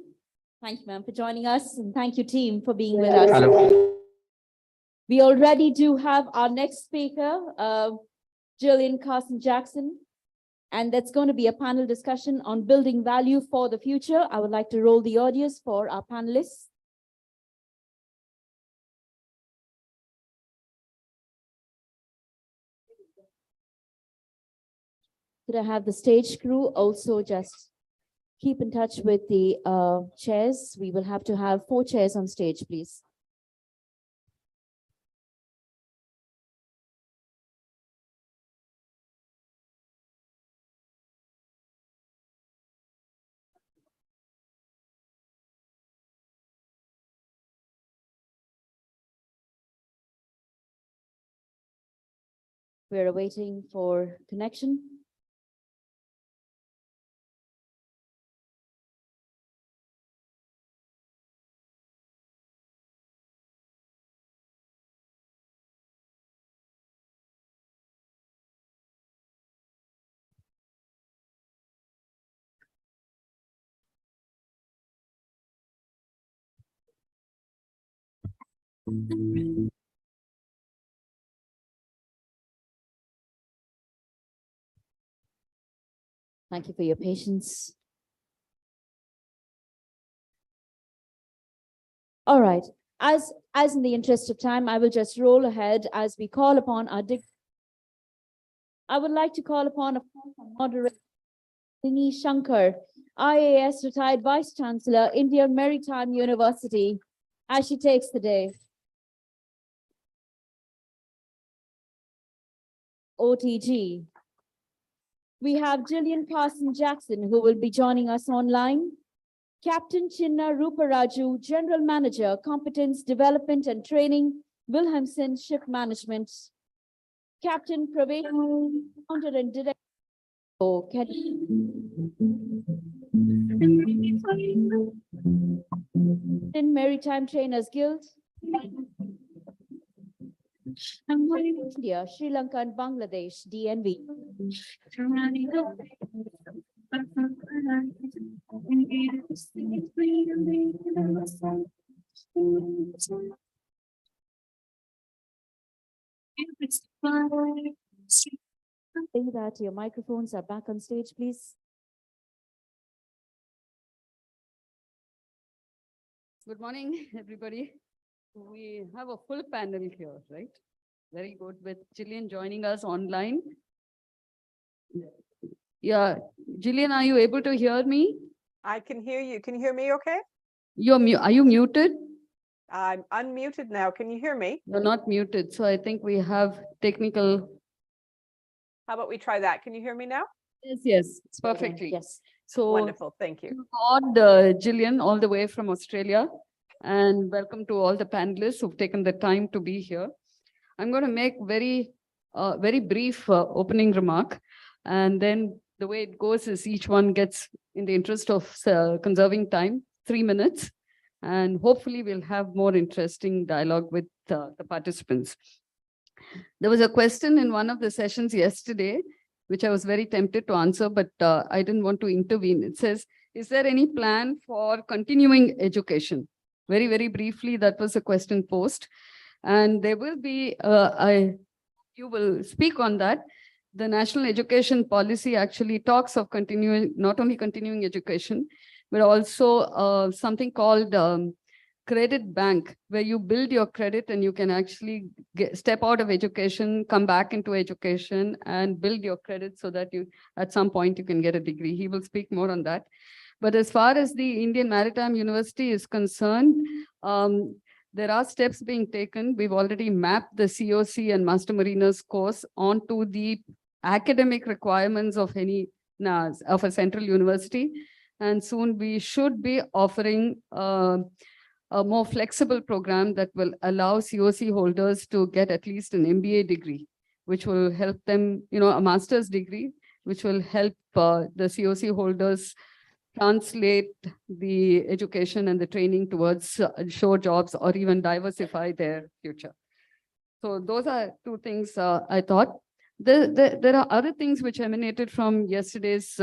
Speaker 1: Thank you, ma'am, for joining us, and thank you, team, for being with us.
Speaker 5: Hello.
Speaker 1: We already do have our next speaker, Jillian Carson Jackson, and that's going to be a panel discussion on building value for the future. I would like to roll the audios for our panelists. Could I have the stage crew also just keep in touch with the chairs? We will have to have 4 chairs on stage, please. We're waiting for connection. Thank you for your patience. All right. As in the interest of time, I will just roll ahead as we call upon our I would like to call upon a moderator, Dinesh Shankar, IAS retired Vice Chancellor, Indian Maritime University, as she takes the day. OTG. We have Jillian Carson Jackson, who will be joining us online. Captain Chinna Ruparaju, General Manager, Competence Development and Training, Wilhelmsen Ship Management. Captain Pravesh, Founder and Director. In Maritime Trainers Guild. India, Sri Lanka and Bangladesh, DNV.
Speaker 9: it's fine.
Speaker 1: Say that your microphones are back on stage, please.
Speaker 12: Good morning, everybody. We have a full panel here, right? Very good, with Gillian joining us online. Yeah, Gillian, are you able to hear me?
Speaker 13: I can hear you. Can you hear me okay?
Speaker 12: Are you muted?
Speaker 13: I'm unmuted now. Can you hear me?
Speaker 12: You're not muted, so I think we have technical.
Speaker 13: How about we try that? Can you hear me now?
Speaker 12: Yes, it's perfectly.
Speaker 1: Yes.
Speaker 12: So
Speaker 13: Wonderful. Thank you.
Speaker 12: God, Gillian, all the way from Australia, and welcome to all the panelists who've taken the time to be here. I'm going to make very brief opening remark, and then the way it goes is each one gets, in the interest of conserving time, 3 minutes, and hopefully we'll have more interesting dialogue with the participants. There was a question in one of the sessions yesterday, which I was very tempted to answer, but I didn't want to intervene. It says, is there any plan for continuing education? Very, very briefly, that was a question posed. And there will be, you will speak on that. The National Education Policy actually talks of continuing, not only continuing education, but also something called credit bank, where you build your credit and you can actually step out of education, come back into education and build your credit so that you, at some point, you can get a degree. He will speak more on that. But as far as the Indian Maritime University is concerned, there are steps being taken. We've already mapped the COC and Master Mariners course onto the academic requirements of any of a central university. And soon we should be offering a more flexible program that will allow COC holders to get at least an MBA degree, which will help them, a master's degree, which will help the COC holders translate the education and the training towards shore jobs or even diversify their future. So those are two things I thought. There are other things which emanated from yesterday's,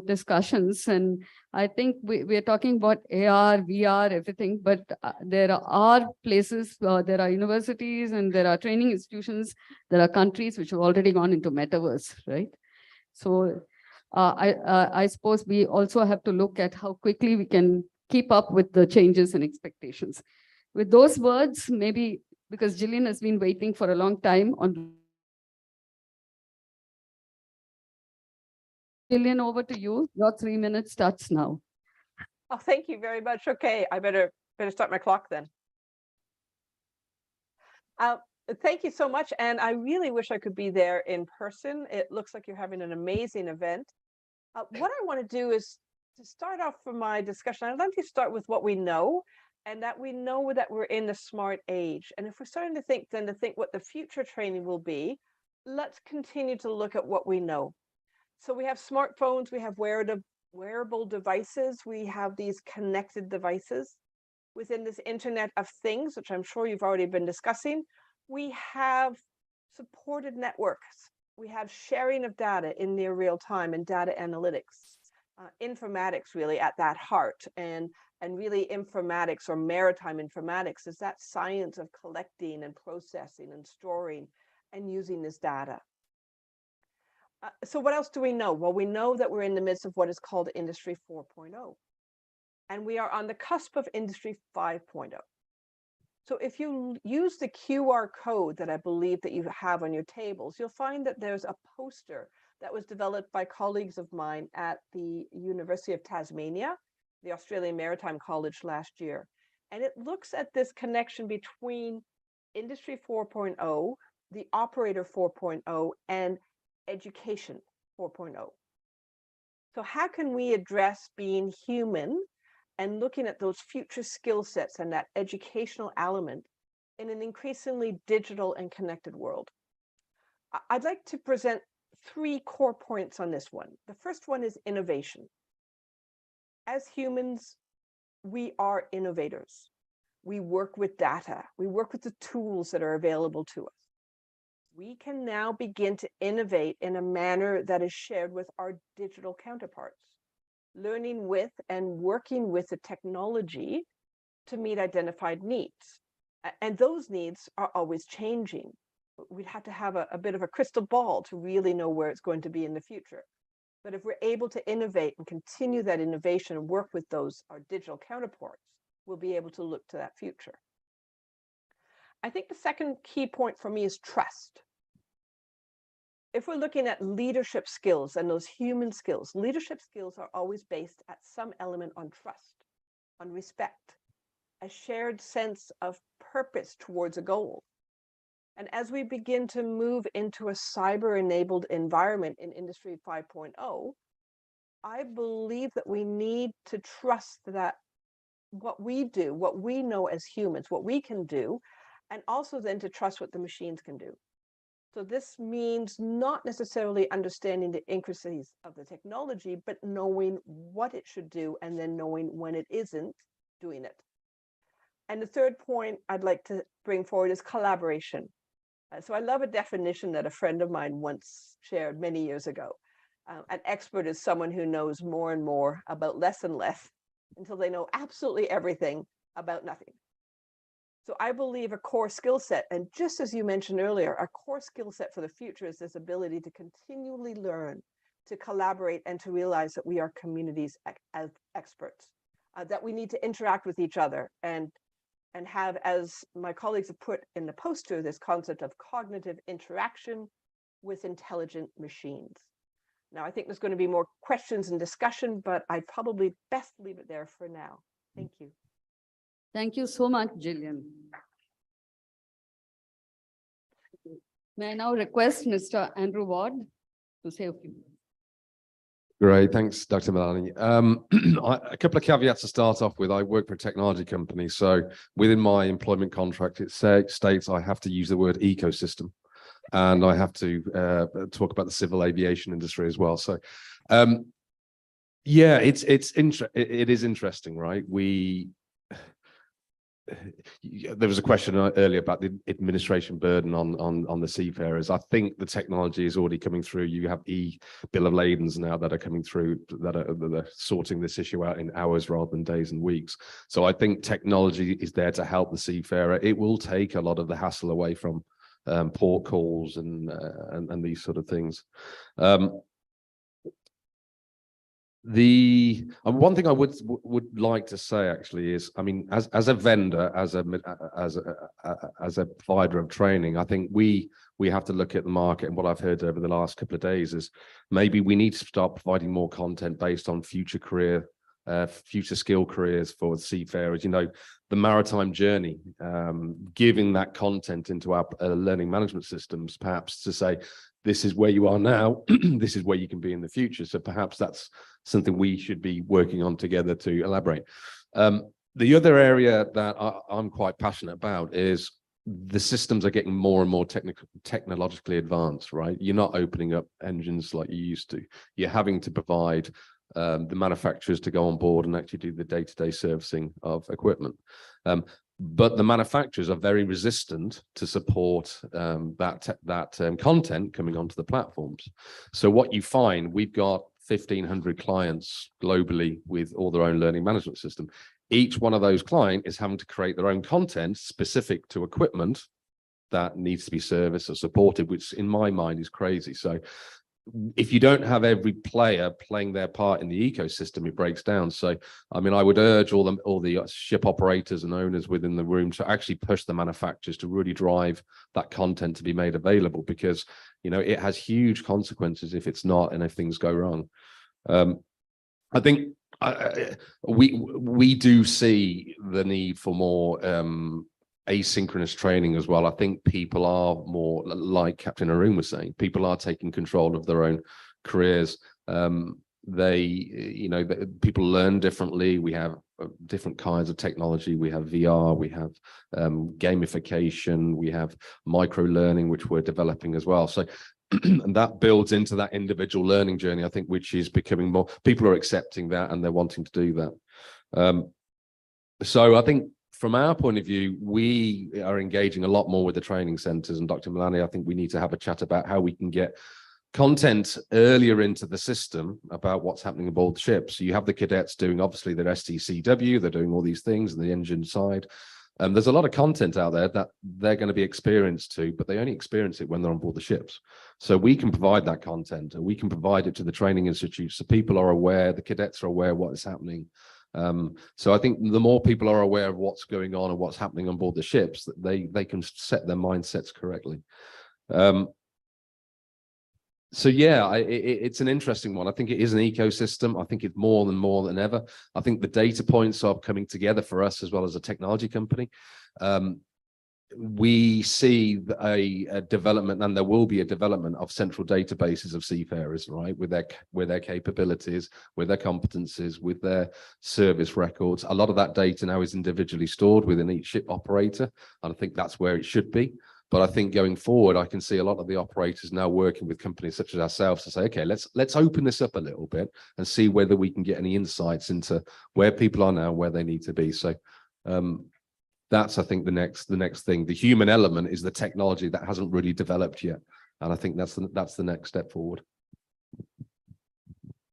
Speaker 12: discussions. And I think we're talking about AR, VR, everything, but there are places, there are universities and there are training institutions, there are countries which have already gone into metaverse, right? So I suppose we also have to look at how quickly we can keep up with the changes and expectations. With those words, maybe because Gillian has been waiting for a long time on. Gillian, over to you. Your 3 minutes starts now.
Speaker 13: Oh, thank you very much. Okay, I better start my clock then. Thank you so much. And I really wish I could be there in person. It looks like you're having an amazing event. What I want to do is to start off for my discussion. I'd like to start with what we know, and that we know that we're in the smart age. And if we're starting to think what the future training will be, let's continue to look at what we know. So we have smartphones, we have wearable devices, we have these connected devices. Within this Internet of Things, which I'm sure you've already been discussing, we have supported networks. We have sharing of data in near real time and data analytics, informatics really at that heart. And really informatics, or maritime informatics, is that science of collecting and processing and storing and using this data. So what else do we know? Well, we know that we're in the midst of what is called Industry 4.0. And we are on the cusp of Industry 5.0. So if you use the QR code that I believe that you have on your tables, you'll find that there's a poster that was developed by colleagues of mine at the University of Tasmania, the Australian Maritime College last year. And it looks at this connection between Industry 4.0, the Operator 4.0, and Education 4.0. So how can we address being human and looking at those future skill sets and that educational element in an increasingly digital and connected world? I'd like to present 3 core points on this one. The first one is innovation. As humans, we are innovators. We work with data. We work with the tools that are available to us. We can now begin to innovate in a manner that is shared with our digital counterparts, learning with and working with the technology to meet identified needs. And those needs are always changing. We'd have to have a bit of a crystal ball to really know where it's going to be in the future. But if we're able to innovate and continue that innovation and work with our digital counterparts, we'll be able to look to that future. I think the second key point for me is trust. If we're looking at leadership skills and those human skills, leadership skills are always based at some element on trust, on respect, a shared sense of purpose towards a goal. And as we begin to move into a cyber-enabled environment in Industry 5.0, I believe that we need to trust that what we do, what we know as humans, what we can do, and also then to trust what the machines can do. So this means not necessarily understanding the intricacies of the technology, but knowing what it should do and then knowing when it isn't doing it. And the third point I'd like to bring forward is collaboration. So I love a definition that a friend of mine once shared many years ago. An expert is someone who knows more and more about less and less until they know absolutely everything about nothing. So I believe a core skill set, and just as you mentioned earlier, a core skill set for the future is this ability to continually learn, to collaborate, and to realize that we are communities as experts, that we need to interact with each other and have, as my colleagues have put in the poster, this concept of cognitive interaction with intelligent machines. Now, I think there's going to be more questions and discussion, but I'd probably best leave it there for now. Thank you.
Speaker 12: Thank you so much, Gillian. May I now request Mr. Andrew Ward to say a few words.
Speaker 14: Great, thanks, Dr. Malani. A couple of caveats to start off with. I work for a technology company, so within my employment contract, it states I have to use the word ecosystem, and I have to talk about the civil aviation industry as well. So, yeah, it is interesting, right? There was a question earlier about the administration burden on the seafarers. I think the technology is already coming through. You have bill of ladens now that are coming through that are sorting this issue out in hours rather than days and weeks. So I think technology is there to help the seafarer. It will take a lot of the hassle away from port calls and these sort of things. One thing I would like to say actually is, I mean, as a vendor, as a provider of training, I think we have to look at the market. And what I've heard over the last couple of days is maybe we need to start providing more content based on future skill careers for seafarers. You know, the maritime journey, giving that content into our learning management systems, perhaps to say, this is where you are now, this is where you can be in the future. So perhaps that's something we should be working on together to elaborate. The other area that I'm quite passionate about is the systems are getting more and more technologically advanced, right? You're not opening up engines like you used to. You're having to provide the manufacturers to go on board and actually do the day-to-day servicing of equipment. But the manufacturers are very resistant to support that content coming onto the platforms. So what you find, we've got 1,500 clients globally with all their own learning management system. Each one of those clients is having to create their own content specific to equipment that needs to be serviced or supported, which in my mind is crazy. So if you don't have every player playing their part in the ecosystem, it breaks down. So, I mean, I would urge all the ship operators and owners within the room to actually push the manufacturers to really drive that content to be made available, because, you know, it has huge consequences if it's not, and if things go wrong. I think we do see the need for more asynchronous training as well. I think people are more, like Captain Arun was saying, people are taking control of their own careers. People learn differently. We have different kinds of technology. We have VR, we have gamification, we have micro learning, which we're developing as well. So and that builds into that individual learning journey, I think, which is becoming more, people are accepting that and they're wanting to do that. So I think from our point of view, we are engaging a lot more with the training centers, and Dr. Malani, I think we need to have a chat about how we can get content earlier into the system about what's happening aboard the ship. So you have the cadets doing obviously their STCW, they're doing all these things on the engine side. There's a lot of content out there that they're going to be experienced to, but they only experience it when they're on board the ships. So we can provide that content, and we can provide it to the training institutes, so people are aware, the cadets are aware what is happening. So I think the more people are aware of what's going on and what's happening on board the ships, that they can set their mindsets correctly. So yeah, it's an interesting one. I think it is an ecosystem. I think it's more than ever. I think the data points are coming together for us as well as a technology company. We see a development, and there will be a development of central databases of seafarers, right, with their capabilities, with their competencies, with their service records. A lot of that data now is individually stored within each ship operator, and I think that's where it should be. But I think going forward, I can see a lot of the operators now working with companies such as ourselves to say, okay, let's open this up a little bit and see whether we can get any insights into where people are now, where they need to be. So that's, I think, the next thing. The human element is the technology that hasn't really developed yet, and I think that's the next step forward.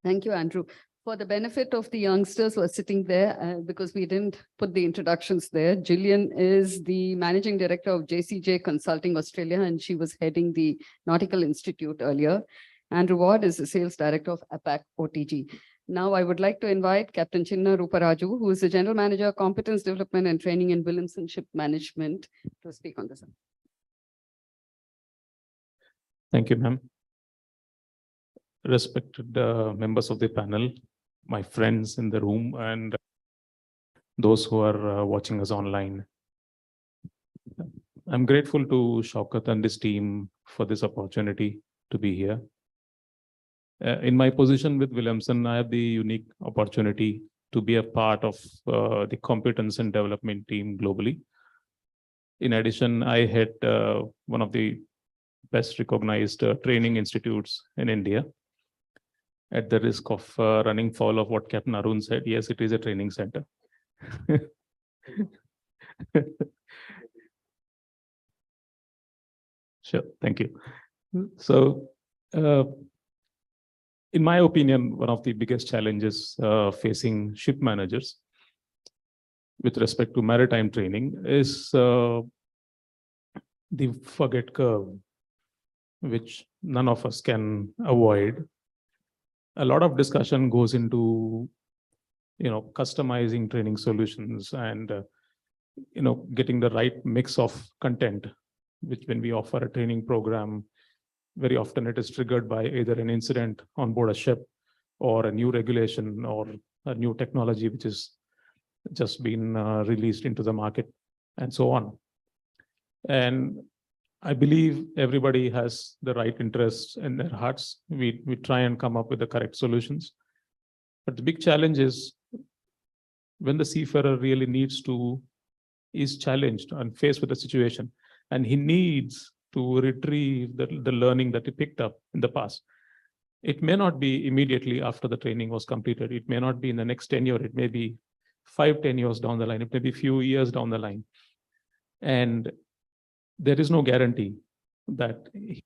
Speaker 12: Thank you, Andrew. For the benefit of the youngsters who are sitting there, because we didn't put the introductions there, Gillian is the Managing Director of JCJ Consulting Australia, and she was heading the Nautical Institute earlier. Andrew Ward is the Sales Director of APAC OTG. Now I would like to invite Captain Chinna Ruparaju, who is the General Manager, Competence Development and Training in Williamson Ship Management, to speak on this.
Speaker 15: Thank you, ma'am. Respected members of the panel, my friends in the room, and those who are watching us online. I'm grateful to Shaukat and his team for this opportunity to be here. In my position with Williamson, I have the unique opportunity to be a part of the competence and development team globally. In addition, I head one of the best recognized training institutes in India. At the risk of running foul of what Captain Arun said, yes, it is a training center. Sure, thank you. So, in my opinion, one of the biggest challenges facing ship managers with respect to maritime training is the forget curve, which none of us can avoid. A lot of discussion goes into, customizing training solutions and, getting the right mix of content, which when we offer a training program, very often it is triggered by either an incident on board a ship or a new regulation or a new technology, which is just been released into the market and so on. And I believe everybody has the right interests in their hearts. We try and come up with the correct solutions. But the big challenge is when the seafarer really is challenged and faced with a situation, and he needs to retrieve the learning that he picked up in the past. It may not be immediately after the training was completed. It may not be in the next 10 years. It may be 5-10 years down the line. It may be a few years down the line. And there is no guarantee that they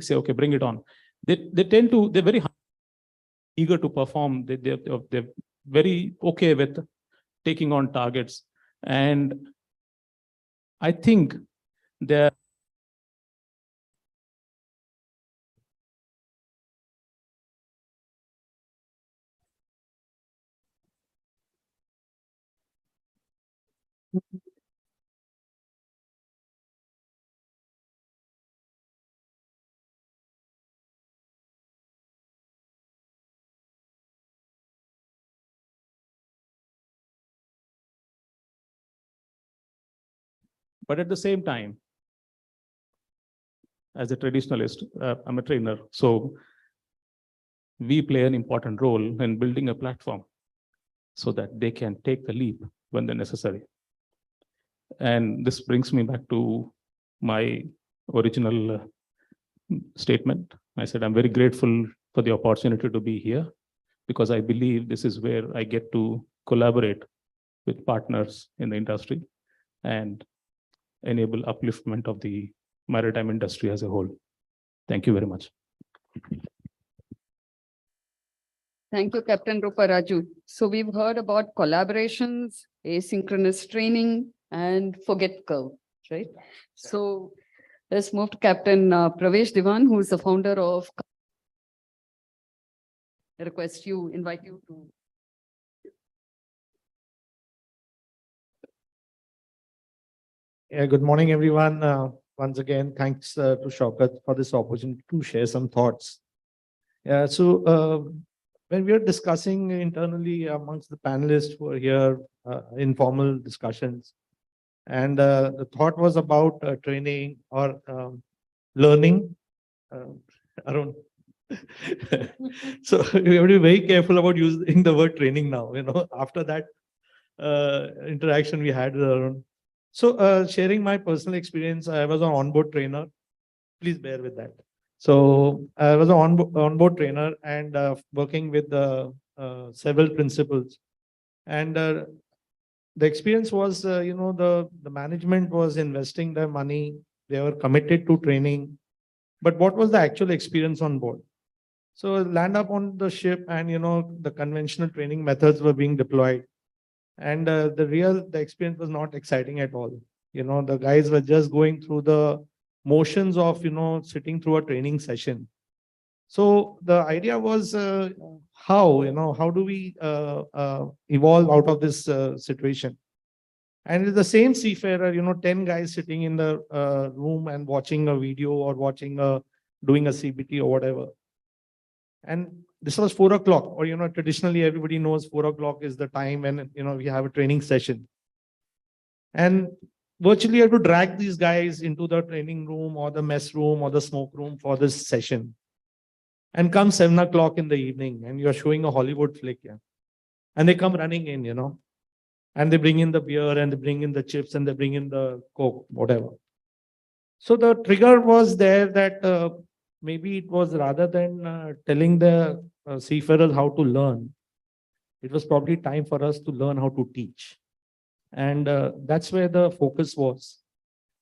Speaker 15: say, okay, bring it on. They're very eager to perform. They're very okay with taking on targets. And I think they're but at the same time, as a traditionalist, I'm a trainer. So we play an important role in building a platform so that they can take the leap when they're necessary. And this brings me back to my original statement. I said, I'm very grateful for the opportunity to be here because I believe this is where I get to collaborate with partners in the industry and enable upliftment of the maritime industry as a whole. Thank you very much.
Speaker 12: Thank you, Captain Ruparaju. So we've heard about collaborations, asynchronous training, and forget curve, right? So let's move to Captain Pravesh Diwan, who is the founder of. I invite you to.
Speaker 16: Yeah, good morning, everyone. Once again, thanks to Shaukat for this opportunity to share some thoughts. Yeah, so when we are discussing internally amongst the panelists who are here, informal discussions, and the thought was about training or learning. Arun. So we have to be very careful about using the word training now, after that interaction we had with Arun. So sharing my personal experience, I was an onboard trainer. Please bear with that. So I was an onboard trainer and working with several principals. And the experience was, the management was investing their money. They were committed to training. But what was the actual experience on board? So land up on the ship and, the conventional training methods were being deployed. And the experience was not exciting at all. The guys were just going through the motions of, sitting through a training session. So the idea was how do we evolve out of this situation? And it's the same seafarer, 10 guys sitting in the room and watching a video or doing a CBT or whatever. And this was 4 o'clock, or, traditionally everybody knows 4 o'clock is the time when, we have a training session. And virtually you have to drag these guys into the training room or the mess room or the smoke room for this session. And come 7 o'clock in the evening and you're showing a Hollywood flick. Yeah. And they come running in, and they bring in the beer and they bring in the chips and they bring in the Coke, whatever. So the trigger was there that maybe it was rather than telling the seafarers how to learn, it was probably time for us to learn how to teach. And that's where the focus was.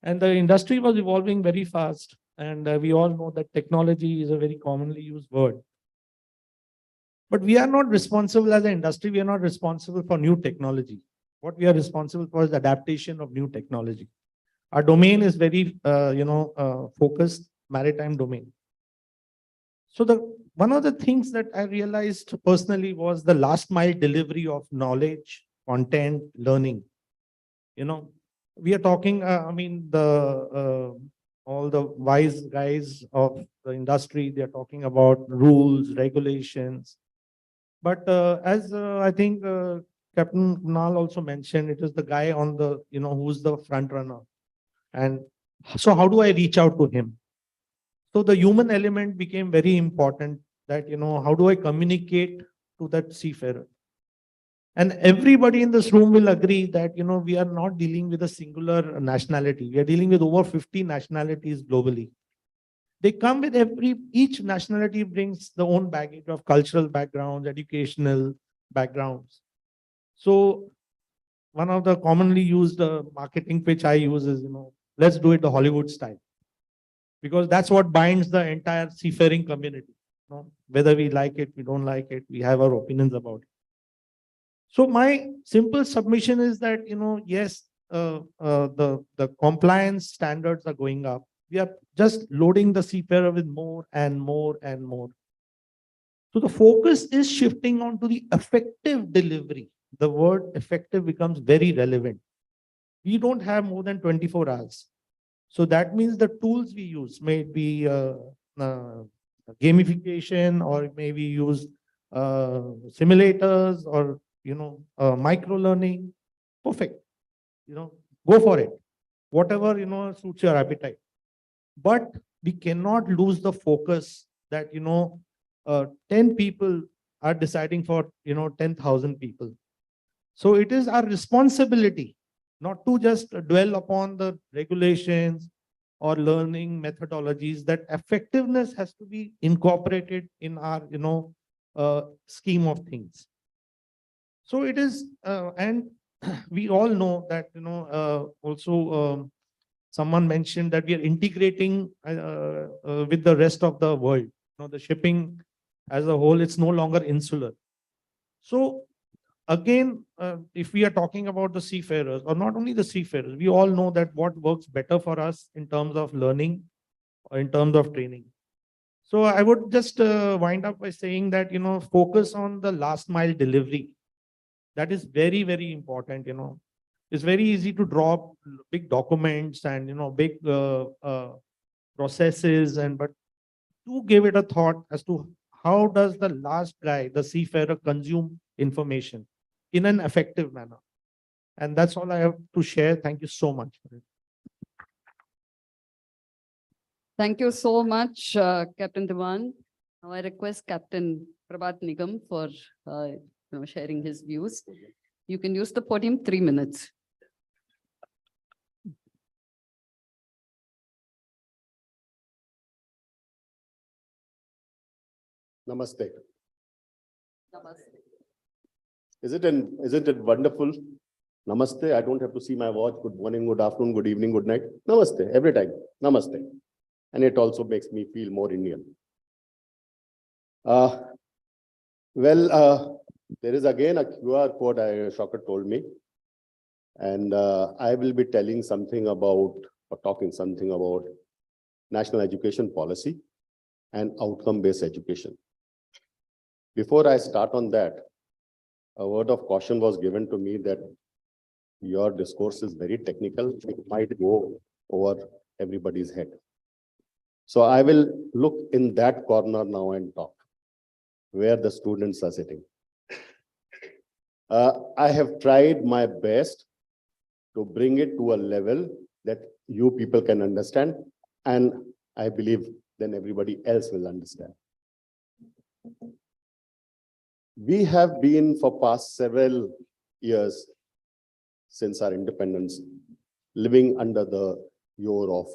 Speaker 16: And the industry was evolving very fast. And we all know that technology is a very commonly used word. But we are not responsible as an industry. We are not responsible for new technology. What we are responsible for is adaptation of new technology. Our domain is very, focused maritime domain. So one of the things that I realized personally was the last mile delivery of knowledge, content, learning. We are talking, all the wise guys of the industry, they're talking about rules, regulations. But as I think Captain Kunal also mentioned, it is the guy on the, who's the front runner. And so how do I reach out to him? So the human element became very important that, how do I communicate to that seafarer? And everybody in this room will agree that, we are not dealing with a singular nationality. We are dealing with over 50 nationalities globally. They come with each nationality brings their own baggage of cultural backgrounds, educational backgrounds. So one of the commonly used marketing pitch I use is, let's do it the Hollywood style. Because that's what binds the entire seafaring community. Whether we like it, we don't like it, we have our opinions about it. So my simple submission is that, yes, the compliance standards are going up. We are just loading the seafarer with more and more and more. So the focus is shifting on to the effective delivery. The word effective becomes very relevant. We don't have more than 24 hours. So that means the tools we use may be gamification, or maybe use simulators, or micro learning. Perfect. Go for it. Whatever suits your appetite. But we cannot lose the focus that 10 people are deciding for 10,000 people. So it is our responsibility not to just dwell upon the regulations or learning methodologies. That effectiveness has to be incorporated in our scheme of things. So it is, and we all know that also someone mentioned that we are integrating with the rest of the world. The shipping as a whole, it's no longer insular. So again, if we are talking about the seafarers, or not only the seafarers, we all know that what works better for us in terms of learning or in terms of training. So I would just wind up by saying that, focus on the last mile delivery. That is very, very important. It's very easy to draw big documents and, big processes, but do give it a thought as to how does the last guy, the seafarer, consume information in an effective manner. And that's all I have to share. Thank you so much.
Speaker 12: Thank you so much, Captain Dewan. Now I request Captain Prabhat Nigam for sharing his views. You can use the podium 3 minutes.
Speaker 17: Namaste.
Speaker 12: Namaste.
Speaker 17: Isn't it wonderful? Namaste. I don't have to see my watch. Good morning, good afternoon, good evening, good night. Namaste. Every time. Namaste. And it also makes me feel more Indian. There is again a QR code, Shocker told me. And I will be telling something about, or talking something about, national education policy and outcome-based education. Before I start on that, a word of caution was given to me that your discourse is very technical. It might go over everybody's head. So I will look in that corner now and talk, where the students are sitting. I have tried my best to bring it to a level that you people can understand, and I believe then everybody else will understand. We have been for past several years since our independence living under the yoke of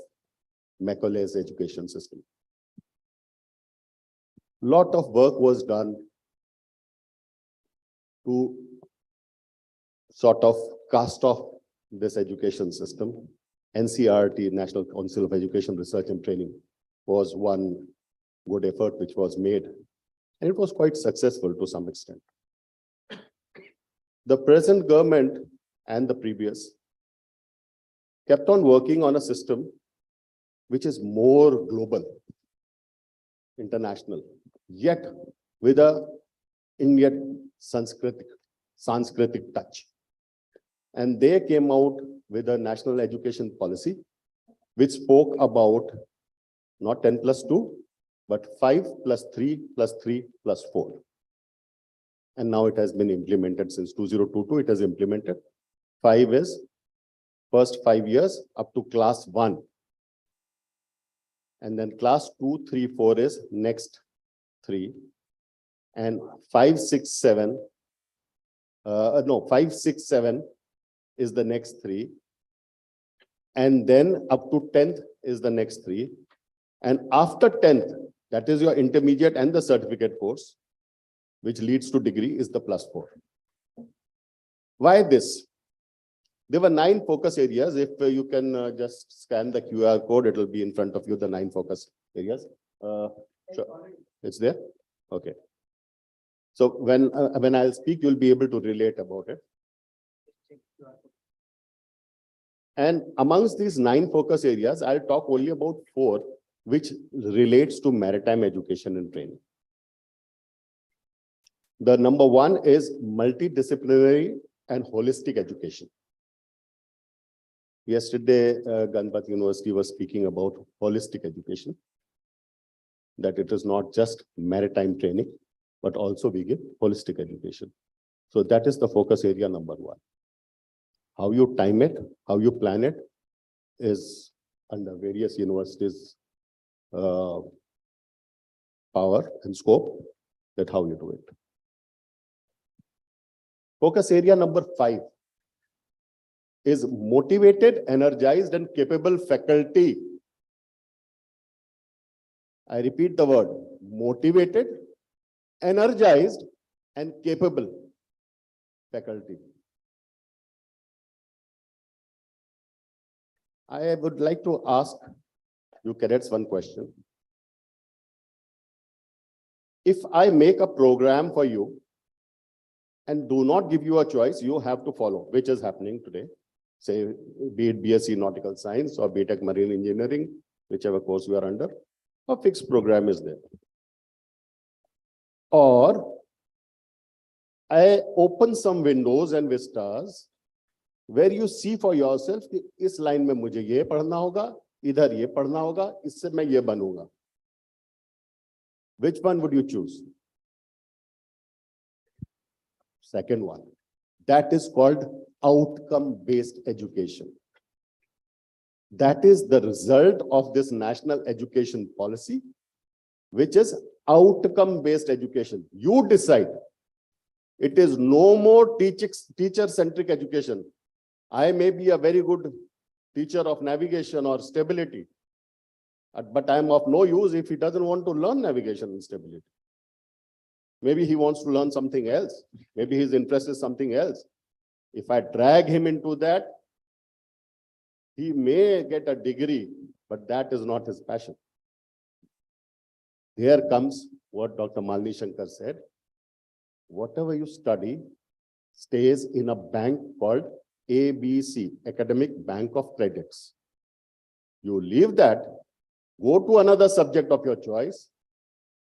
Speaker 17: Macaulay's education system. Lot of work was done to sort of cast off this education system. NCRT, National Council of Education Research and Training, was one good effort which was made, and it was quite successful to some extent. The present government and the previous kept on working on a system which is more global, international, yet with a Indian Sanskritic touch. And they came out with a national education policy which spoke about not 10+2, but 5+3+3+4. And now it has been implemented since 2022. It has implemented. 5 is first 5 years up to class 1. And then class 2, 3, 4 is next 3. And 5, 6, 7. 5, 6, 7 is the next 3. And then up to 10th is the next 3. And after 10th, that is your intermediate and the certificate course, which leads to degree, is the +4. Why this? There were 9 focus areas. If you can just scan the QR code, it will be in front of you, the 9 focus areas. Sure. It's there? Okay. So when I'll speak, you'll be able to relate about it. And amongst these 9 focus areas, I'll talk only about 4, which relates to maritime education and training. The number 1 is multidisciplinary and holistic education. Yesterday, Ganpati University was speaking about holistic education, that it is not just maritime training, but also we give holistic education. So that is the focus area number 1. How you time it, how you plan it is under various universities' power and scope, that how you do it. Focus area number 5 is motivated, energized, and capable faculty. I repeat the word, motivated, energized, and capable faculty. I would like to ask you cadets one question. If I make a program for you and do not give you a choice, you have to follow, which is happening today. Say, be it BSc Nautical Science or BTech Marine Engineering, whichever course you are under, a fixed program is there. Or I open some windows and vistas where you see for yourself कि इस line में मुझे ये पढ़ना होगा, इधर ये पढ़ना होगा, इससे मैं ये बनूंगा. Which one would you choose? Second one. That is called outcome-based education. That is the result of this national education policy, which is outcome-based education. You decide. It is no more teacher-centric education. I may be a very good teacher of navigation or stability, but I am of no use if he doesn't want to learn navigation and stability. Maybe he wants to learn something else. Maybe his interest is something else. If I drag him into that, he may get a degree, but that is not his passion. Here comes what Dr. Malini Shankar said. Whatever you study stays in a bank called ABC, Academic Bank of Credits. You leave that, go to another subject of your choice.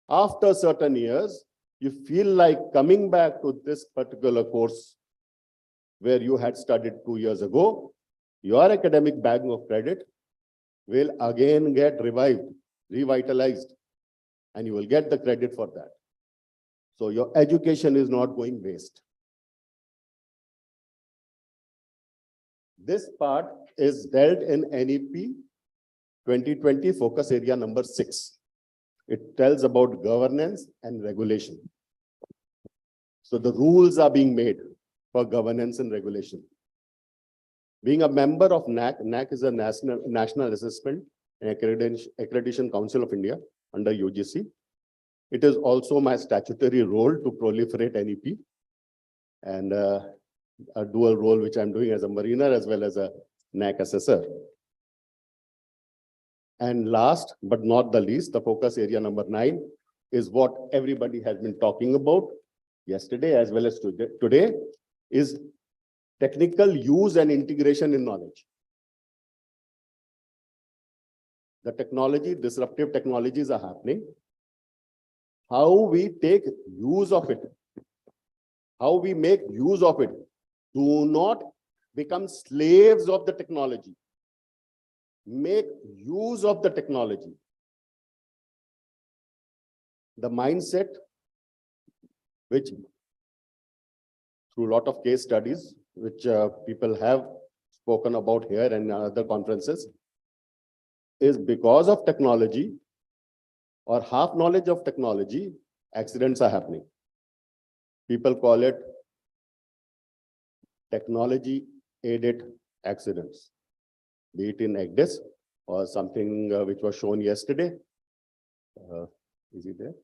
Speaker 17: After certain years, you feel like coming back to this particular course where you had studied 2 years ago, your academic bank of credit will again get revived, revitalized, and you will get the credit for that. So your education is not going waste. This part is dealt in NEP 2020 focus area number 6. It tells about governance and regulation. So the rules are being made for governance and regulation. Being a member of NAC, NAC is a National Assessment and Accreditation Council of India under UGC. It is also my statutory role to proliferate NEP and a dual role which I'm doing as a mariner as well as a NAC assessor. And last but not the least, the focus area number 9 is what everybody has been talking about yesterday as well as today, is technical use and integration in knowledge. The technology, disruptive technologies are happening. How we take use of it, how we make use of it. Do not become slaves of the technology. Make use of the technology. The mindset, which through a lot of case studies, which people have spoken about here and other conferences, is because of technology or half knowledge of technology, accidents are happening. People call it technology aided accidents, be it in EGDIS or something which was shown yesterday. Is he there?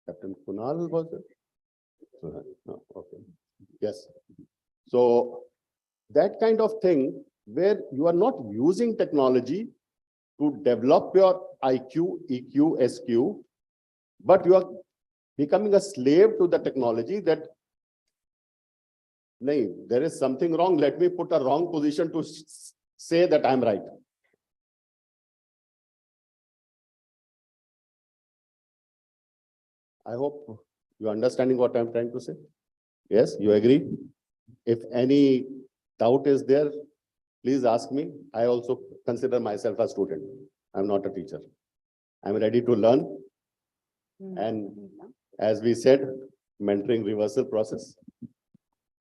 Speaker 17: Captain Kunal was there? No, okay. Yes. So that kind of thing where you are not using technology to develop your IQ, EQ, SQ, but you are becoming a slave to the technology that, nay, there is something wrong. Let me put a wrong position to say that I'm right. I hope you're understanding what I'm trying to say. Yes, you agree? If any doubt is there, please ask me. I also consider myself a student. I'm not a teacher. I'm ready to learn. And as we said, mentoring reversal process.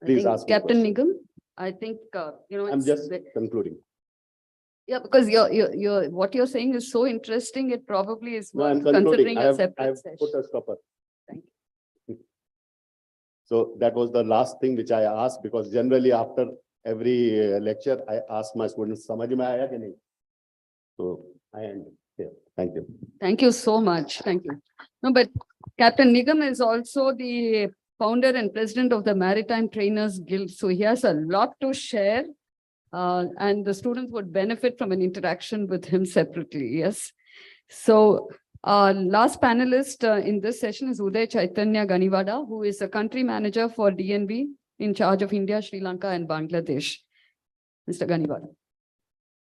Speaker 17: Please ask me
Speaker 12: Captain
Speaker 17: questions.
Speaker 12: Nigam, I think,
Speaker 17: I'm
Speaker 12: it's
Speaker 17: just concluding.
Speaker 12: yeah, because what you're saying is so interesting. It probably is
Speaker 17: No, I'm
Speaker 12: worth
Speaker 17: concluding.
Speaker 12: considering
Speaker 17: I
Speaker 12: a
Speaker 17: have
Speaker 12: separate session.
Speaker 17: put a stopper.
Speaker 12: Thank
Speaker 17: you. So that was the last thing which I asked, because generally after every lecture, I ask my students, "Samajh mein aaya ki nahi?" So I end here. Thank you.
Speaker 12: Thank you so much. Thank you. No, but Captain Nigam is also the founder and president of the Maritime Trainers Guild. So he has a lot to share. And the students would benefit from an interaction with him separately. Yes. So last panelist in this session is Uday Chaitanya Ganivada, who is a country manager for DNB in charge of India, Sri Lanka, and Bangladesh. Mr. Ganivada.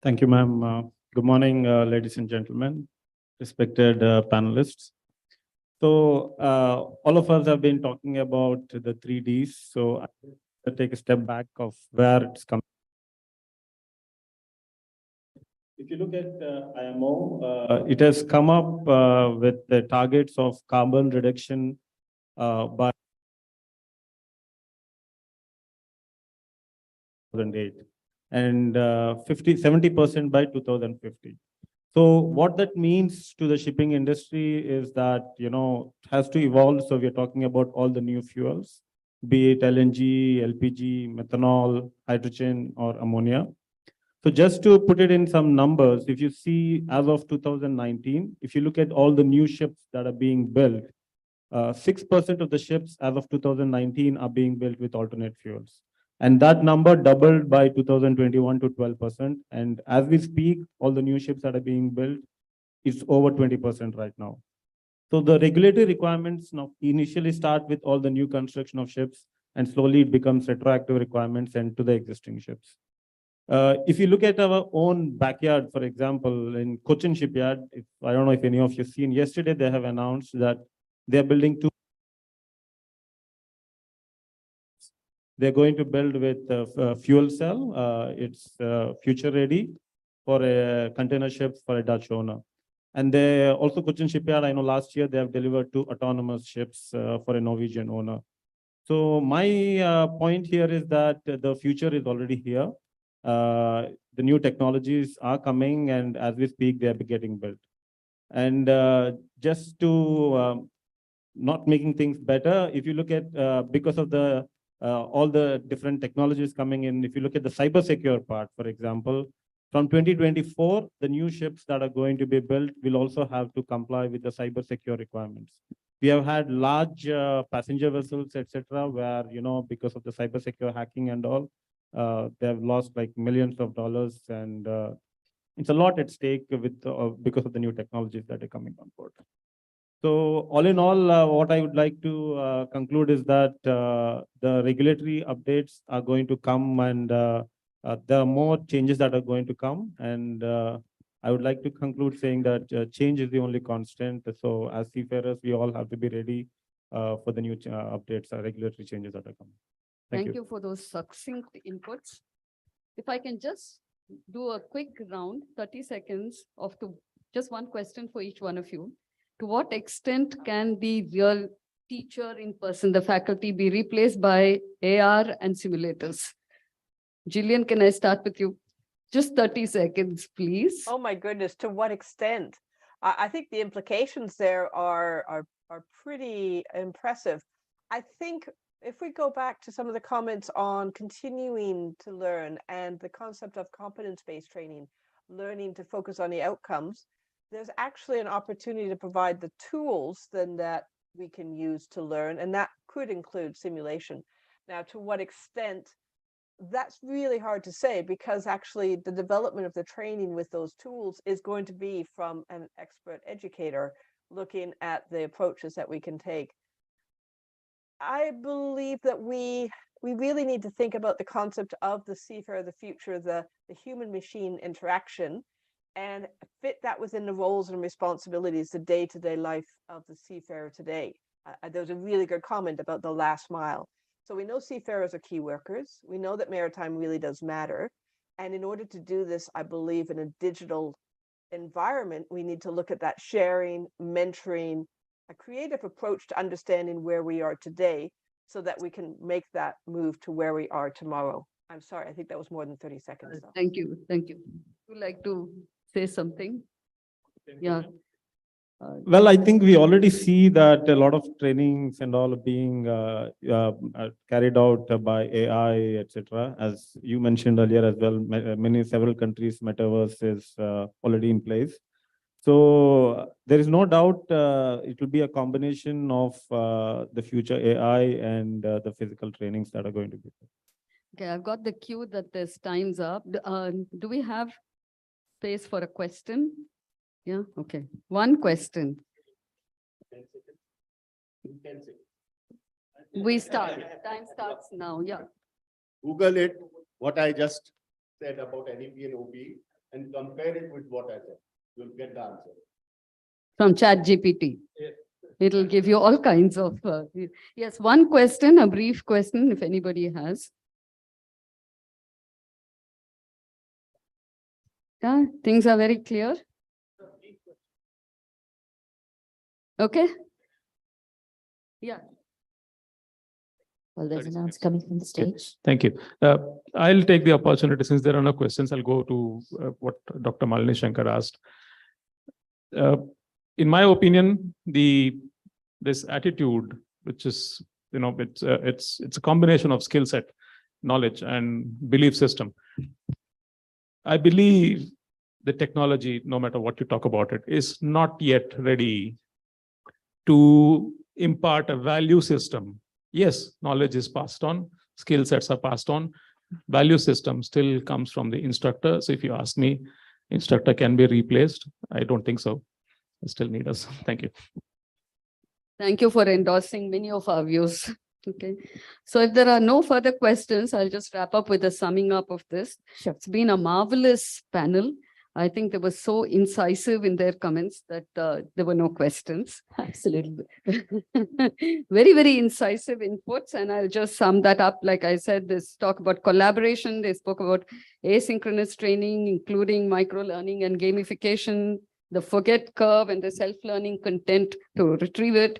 Speaker 15: Thank you, ma'am. Good morning, ladies and gentlemen, respected panelists. So all of us have been talking about the 3Ds. So I'll take a step back of where it's coming. If you look at IMO, it has come up with the targets of carbon reduction by 2008 and 70% by 2050. So what that means to the shipping industry is that, it has to evolve. So we're talking about all the new fuels, be it LNG, LPG, methanol, hydrogen, or ammonia. So just to put it in some numbers, if you see as of 2019, if you look at all the new ships that are being built, 6% of the ships as of 2019 are being built with alternate fuels. And that number doubled by 2021 to 12%. And as we speak, all the new ships that are being built, it's over 20% right now. So the regulatory requirements now initially start with all the new construction of ships, and slowly it becomes retroactive requirements and to the existing ships. If you look at our own backyard, for example, in Cochin Shipyard, I don't know if any of you have seen, yesterday they have announced that they're building two. They're going to build with fuel cell. It's future ready for a container ship for a Dutch owner. And they also, Cochin Shipyard, I know last year they have delivered 2 autonomous ships for a Norwegian owner. So my point here is that the future is already here. The new technologies are coming, and as we speak, they are getting built. And just to not making things better, if you look at because of the all the different technologies coming in, if you look at the cyber secure part, for example, from 2024, the new ships that are going to be built will also have to comply with the cyber secure requirements. We have had large passenger vessels, etc., where, because of the cyber secure hacking and all, they have lost like millions of dollars, and it's a lot at stake with because of the new technologies that are coming on board. So all in all, what I would like to conclude is that the regulatory updates are going to come, and there are more changes that are going to come. And I would like to conclude saying that change is the only constant. So as seafarers, we all have to be ready for the new updates, regulatory changes that are coming.
Speaker 12: Thank you for those succinct inputs. If I can just do a quick round, 30 seconds of just one question for each one of you. To what extent can the real teacher in person, the faculty, be replaced by AR and simulators? Jillian, can I start with you? Just 30 seconds, please.
Speaker 13: Oh my goodness, to what extent? I think the implications there are pretty impressive. I think if we go back to some of the comments on continuing to learn and the concept of competence-based training, learning to focus on the outcomes, there's actually an opportunity to provide the tools then that we can use to learn, and that could include simulation. Now, to what extent, that's really hard to say, because actually the development of the training with those tools is going to be from an expert educator looking at the approaches that we can take. I believe that we really need to think about the concept of the seafarer of the future, the human-machine interaction, and fit that within the roles and responsibilities, the day-to-day life of the seafarer today. There was a really good comment about the last mile. So we know seafarers are key workers. We know that maritime really does matter. And in order to do this, I believe in a digital environment, we need to look at that sharing, mentoring, a creative approach to understanding where we are today so that we can make that move to where we are tomorrow. I'm sorry, I think that was more than 30 seconds. Though.
Speaker 12: Thank you. Thank you. Would you like to say something? Yeah.
Speaker 15: Well, I think we already see that a lot of trainings and all being carried out by AI, etc. As you mentioned earlier as well, several countries, metaverse is already in place. So there is no doubt it will be a combination of the future AI and the physical trainings that are going to be there.
Speaker 12: Okay, I've got the cue that this time's up. Do we have space for a question? Yeah, okay. One question. We start. Time starts now, yeah.
Speaker 17: Google it, what I just said about NEP and OP, and compare it with what I said. You'll get the answer.
Speaker 12: From ChatGPT. Yes. It'll give you all kinds of, yes, one question, a brief question, if anybody has. Yeah, things are very clear. Okay. Yeah.
Speaker 1: Well, there's an answer coming from the stage.
Speaker 15: Thank you. I'll take the opportunity, since there are no questions, I'll go to what Dr. Malini Shankar asked. In my opinion, this attitude, which is, it's a combination of skill set, knowledge, and belief system. I believe the technology, no matter what you talk about it, is not yet ready to impart a value system. Yes, knowledge is passed on, skill sets are passed on. Value system still comes from the instructor. So if you ask me, instructor can be replaced. I don't think so. I still need us. Thank you.
Speaker 12: Thank you for endorsing many of our views. Okay. So if there are no further questions, I'll just wrap up with a summing up of this. Sure. It's been a marvelous panel. I think they were so incisive in their comments that there were no questions.
Speaker 1: Absolutely.
Speaker 12: Very, very incisive inputs. And I'll just sum that up. Like I said, this talk about collaboration. They spoke about asynchronous training, including micro-learning and gamification, the forget curve and the self-learning content to retrieve it.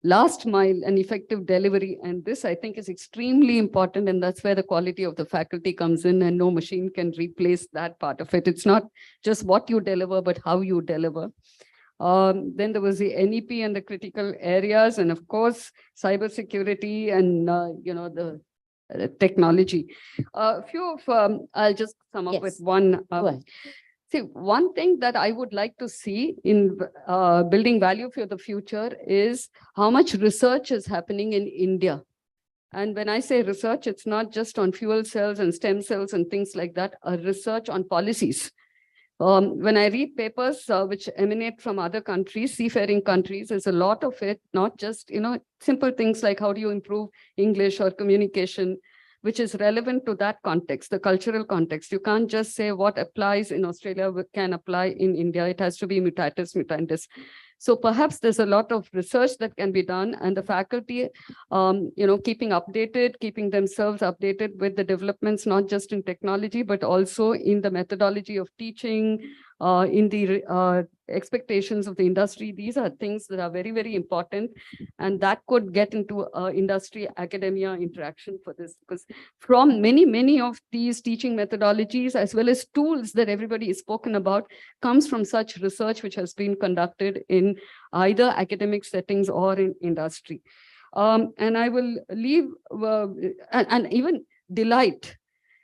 Speaker 12: Last mile and effective delivery. And this, I think, is extremely important. And that's where the quality of the faculty comes in, and no machine can replace that part of it. It's not just what you deliver, but how you deliver. Then there was the NEP and the critical areas, and of course, cybersecurity and, the technology. A few of, I'll just sum up with one. See, one thing that I would like to see in building value for the future is how much research is happening in India. And when I say research, it's not just on fuel cells and stem cells and things like that, a research on policies. When I read papers which emanate from other countries, seafaring countries, there's a lot of it, not just, simple things like how do you improve English or communication, which is relevant to that context, the cultural context. You can't just say what applies in Australia can apply in India. It has to be mutatis mutandis. So perhaps there's a lot of research that can be done, and the faculty, keeping themselves updated with the developments, not just in technology, but also in the methodology of teaching, in the expectations of the industry. These are things that are very, very important, and that could get into industry academia interaction for this, because from many of these teaching methodologies, as well as tools that everybody has spoken about, comes from such research which has been conducted in either academic settings or in industry. And I will leave, and even delight.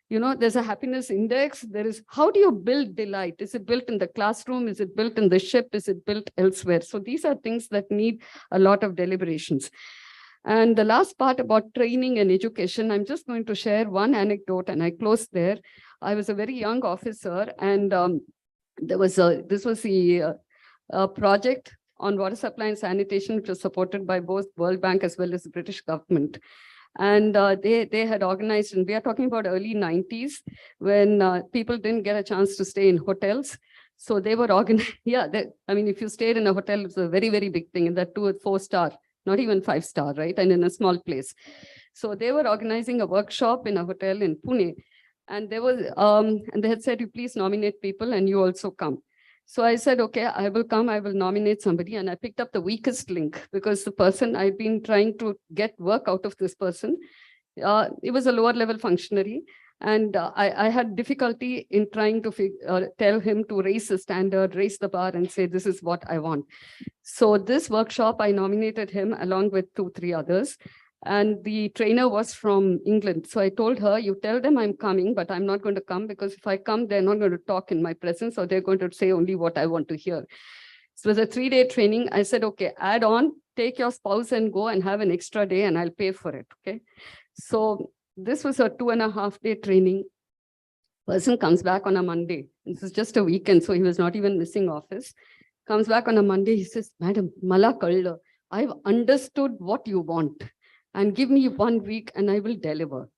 Speaker 12: There's a happiness index. There is, how do you build delight? Is it built in the classroom? Is it built in the ship? Is it built elsewhere? So these are things that need a lot of deliberations. And the last part about training and education, I'm just going to share one anecdote, and I close there. I was a very young officer, and this was the project on water supply and sanitation, which was supported by both World Bank as well as the British government. And they had organized, and we are talking about early 90s, when people didn't get a chance to stay in hotels. So they were organized. Yeah, I mean, if you stayed in a hotel, it's a very, very big thing, and that 2 or 4 star, not even 5 star, right? And in a small place. So they were organizing a workshop in a hotel in Pune. And there was, and they had said, you please nominate people and you also come. So I said, okay, I will come, I will nominate somebody. And I picked up the weakest link, because the person I'd been trying to get work out of this person, it was a lower level functionary. And I had difficulty in trying to tell him to raise the standard, raise the bar and say, this is what I want. So this workshop, I nominated him along with 2, 3 others. And the trainer was from England. So I told her, you tell them I'm coming, but I'm not going to come, because if I come, they're not going to talk in my presence, or they're going to say only what I want to hear. So it was a 3-day training. I said, okay, add on, take your spouse and go and have an extra day and I'll pay for it, okay? So this was a 2.5-day training. Person comes back on a Monday. This is just a weekend, so he was not even missing office. Comes back on a Monday, he says, Madam, Mala Kalla, I've understood what you want. And give me 1 week and I will deliver.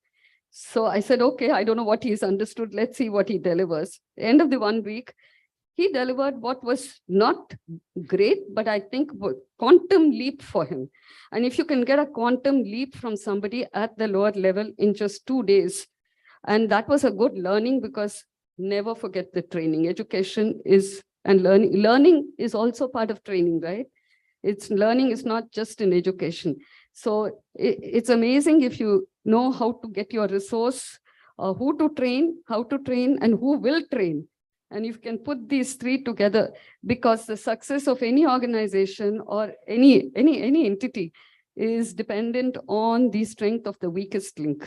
Speaker 12: So I said, okay, I don't know what he's understood. Let's see what he delivers. End of the 1 week, he delivered what was not great, but I think quantum leap for him. And if you can get a quantum leap from somebody at the lower level in just 2 days, and that was a good learning, because never forget the training. Education is, and learning is also part of training, right? Learning is not just in education. So it's amazing if you know how to get your resource, who to train, how to train, and who will train. And you can put these 3 together, because the success of any organization or any entity is dependent on the strength of the weakest link.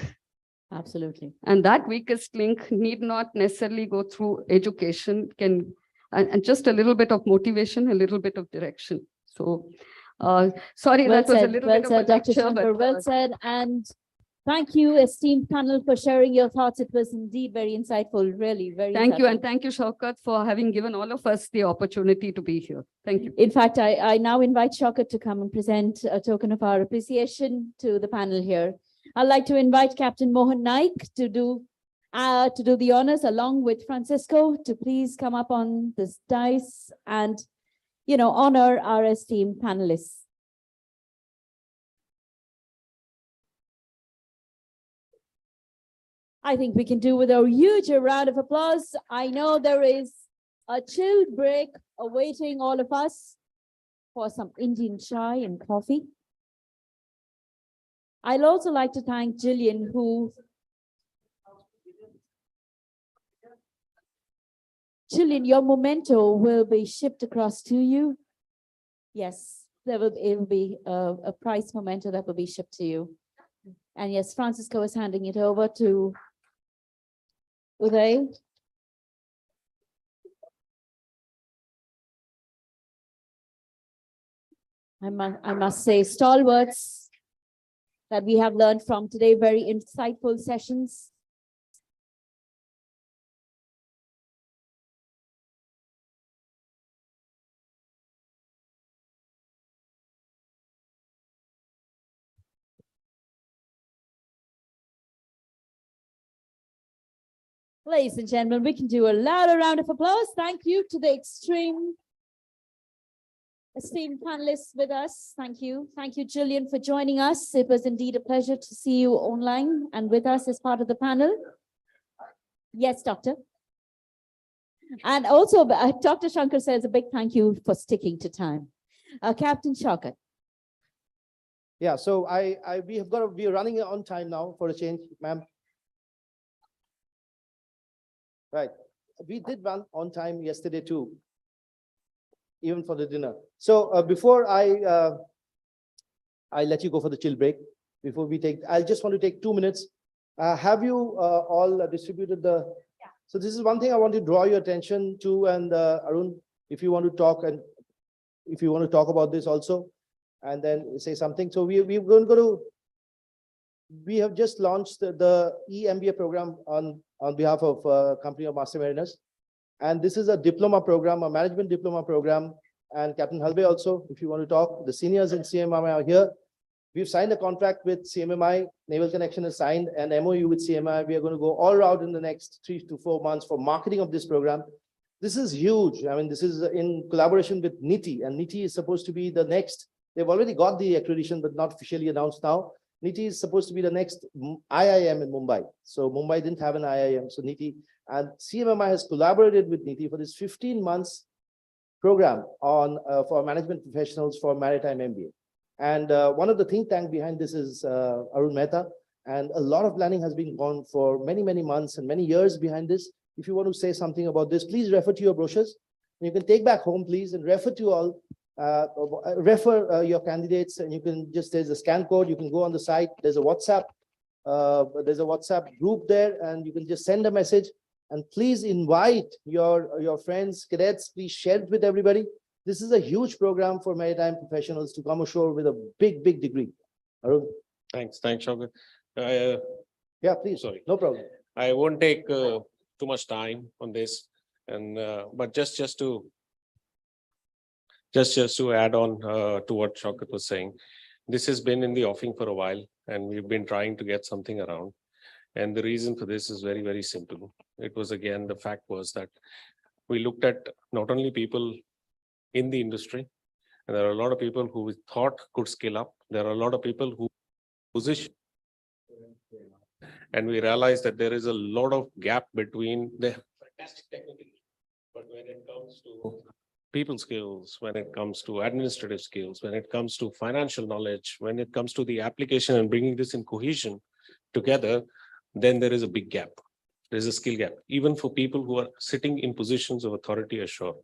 Speaker 1: Absolutely.
Speaker 12: And that weakest link need not necessarily go through education, and just a little bit of motivation, a little bit of direction. So sorry,
Speaker 1: Well
Speaker 12: that was a
Speaker 1: said,
Speaker 12: little
Speaker 1: well
Speaker 12: bit
Speaker 1: said,
Speaker 12: of a
Speaker 1: Dr.
Speaker 12: lecture,
Speaker 1: Shankar,
Speaker 12: but,
Speaker 1: well said. And thank you, esteemed panel, for sharing your thoughts. It was indeed very insightful, really very
Speaker 12: thank you.
Speaker 1: insightful.
Speaker 12: And thank you, Shaukat, for having given all of us the opportunity to be here. Thank you.
Speaker 1: In fact, I now invite Shaukat to come and present a token of our appreciation to the panel here. I'd like to invite Captain Mohan Naik to do the honors, along with Francisco, to please come up on this dais and, honor our esteemed panelists. I think we can do with a huge round of applause. I know there is a chilled break awaiting all of us for some Indian chai and coffee. I'd also like to thank Jillian, Jillian, your memento will be shipped across to you. Yes, it will be a prize memento that will be shipped to you. And yes, Francisco is handing it over to Uday. I must say, stalwarts that we have learned from today, very insightful sessions. Ladies and gentlemen, we can do a louder round of applause. Thank you to the esteemed panelists with us. Thank you. Thank you, Jillian, for joining us. It was indeed a pleasure to see you online and with us as part of the panel. Yes, Doctor. And also, Dr. Shankar says a big thank you for sticking to time. Captain Shaukat.
Speaker 18: Yeah, so we are running on time now for a change, ma'am. Right. We did run on time yesterday too, even for the dinner. So before I let you go for the chill break, I just want to take 2 minutes. Have you all distributed the? Yeah. So this is one thing I want to draw your attention to, and Arun, if you want to talk about this also, and then say something. So we have just launched the e-MBA program on behalf of Company of Master Mariners. And this is a diploma program, a management diploma program and Captain Halbe also, if you want to talk. The seniors in CMMI are here. We've signed a contract with CMMI. Naval Connection has signed an MOU with CMMI. We are going to go all out in the next 3 to 4 months for marketing of this program. This is huge. I mean, this is in collaboration with NITI, and NITI is supposed to be the next. They've already got the accreditation, but not officially announced now. NITI is supposed to be the next IIM in Mumbai. So Mumbai didn't have an IIM, so NITI and CMMI has collaborated with NITI for this 15 months program on for management professionals for maritime MBA. And one of the think tank behind this is Arun Mehta, and a lot of planning has been gone for many, many months and many years behind this. If you want to say something about this, please refer to your brochures. You can take back home, please, and refer to all, your candidates, and you can just, there's a scan code, you can go on the site, there's a WhatsApp group there, and you can just send a message, and please invite your friends, cadets, please share it with everybody. This is a huge program for maritime professionals to come ashore with a big, big degree. Arun?
Speaker 8: Thanks, Shaukat.
Speaker 18: Yeah, please.
Speaker 8: Sorry.
Speaker 18: No problem.
Speaker 8: I won't take too much time on this, and but just to add on to what Shaukat was saying, this has been in the offing for a while, and we've been trying to get something around. And the reason for this is very, very simple. It was, again, the fact was that we looked at not only people in the industry, and there are a lot of people who we thought could scale up. There are a lot of people who position. And we realized that there is a lot of gap between the fantastic technically, but when it comes to people skills, when it comes to administrative skills, when it comes to financial knowledge, when it comes to the application and bringing this in cohesion together, then there is a big gap. There's a skill gap, even for people who are sitting in positions of authority ashore.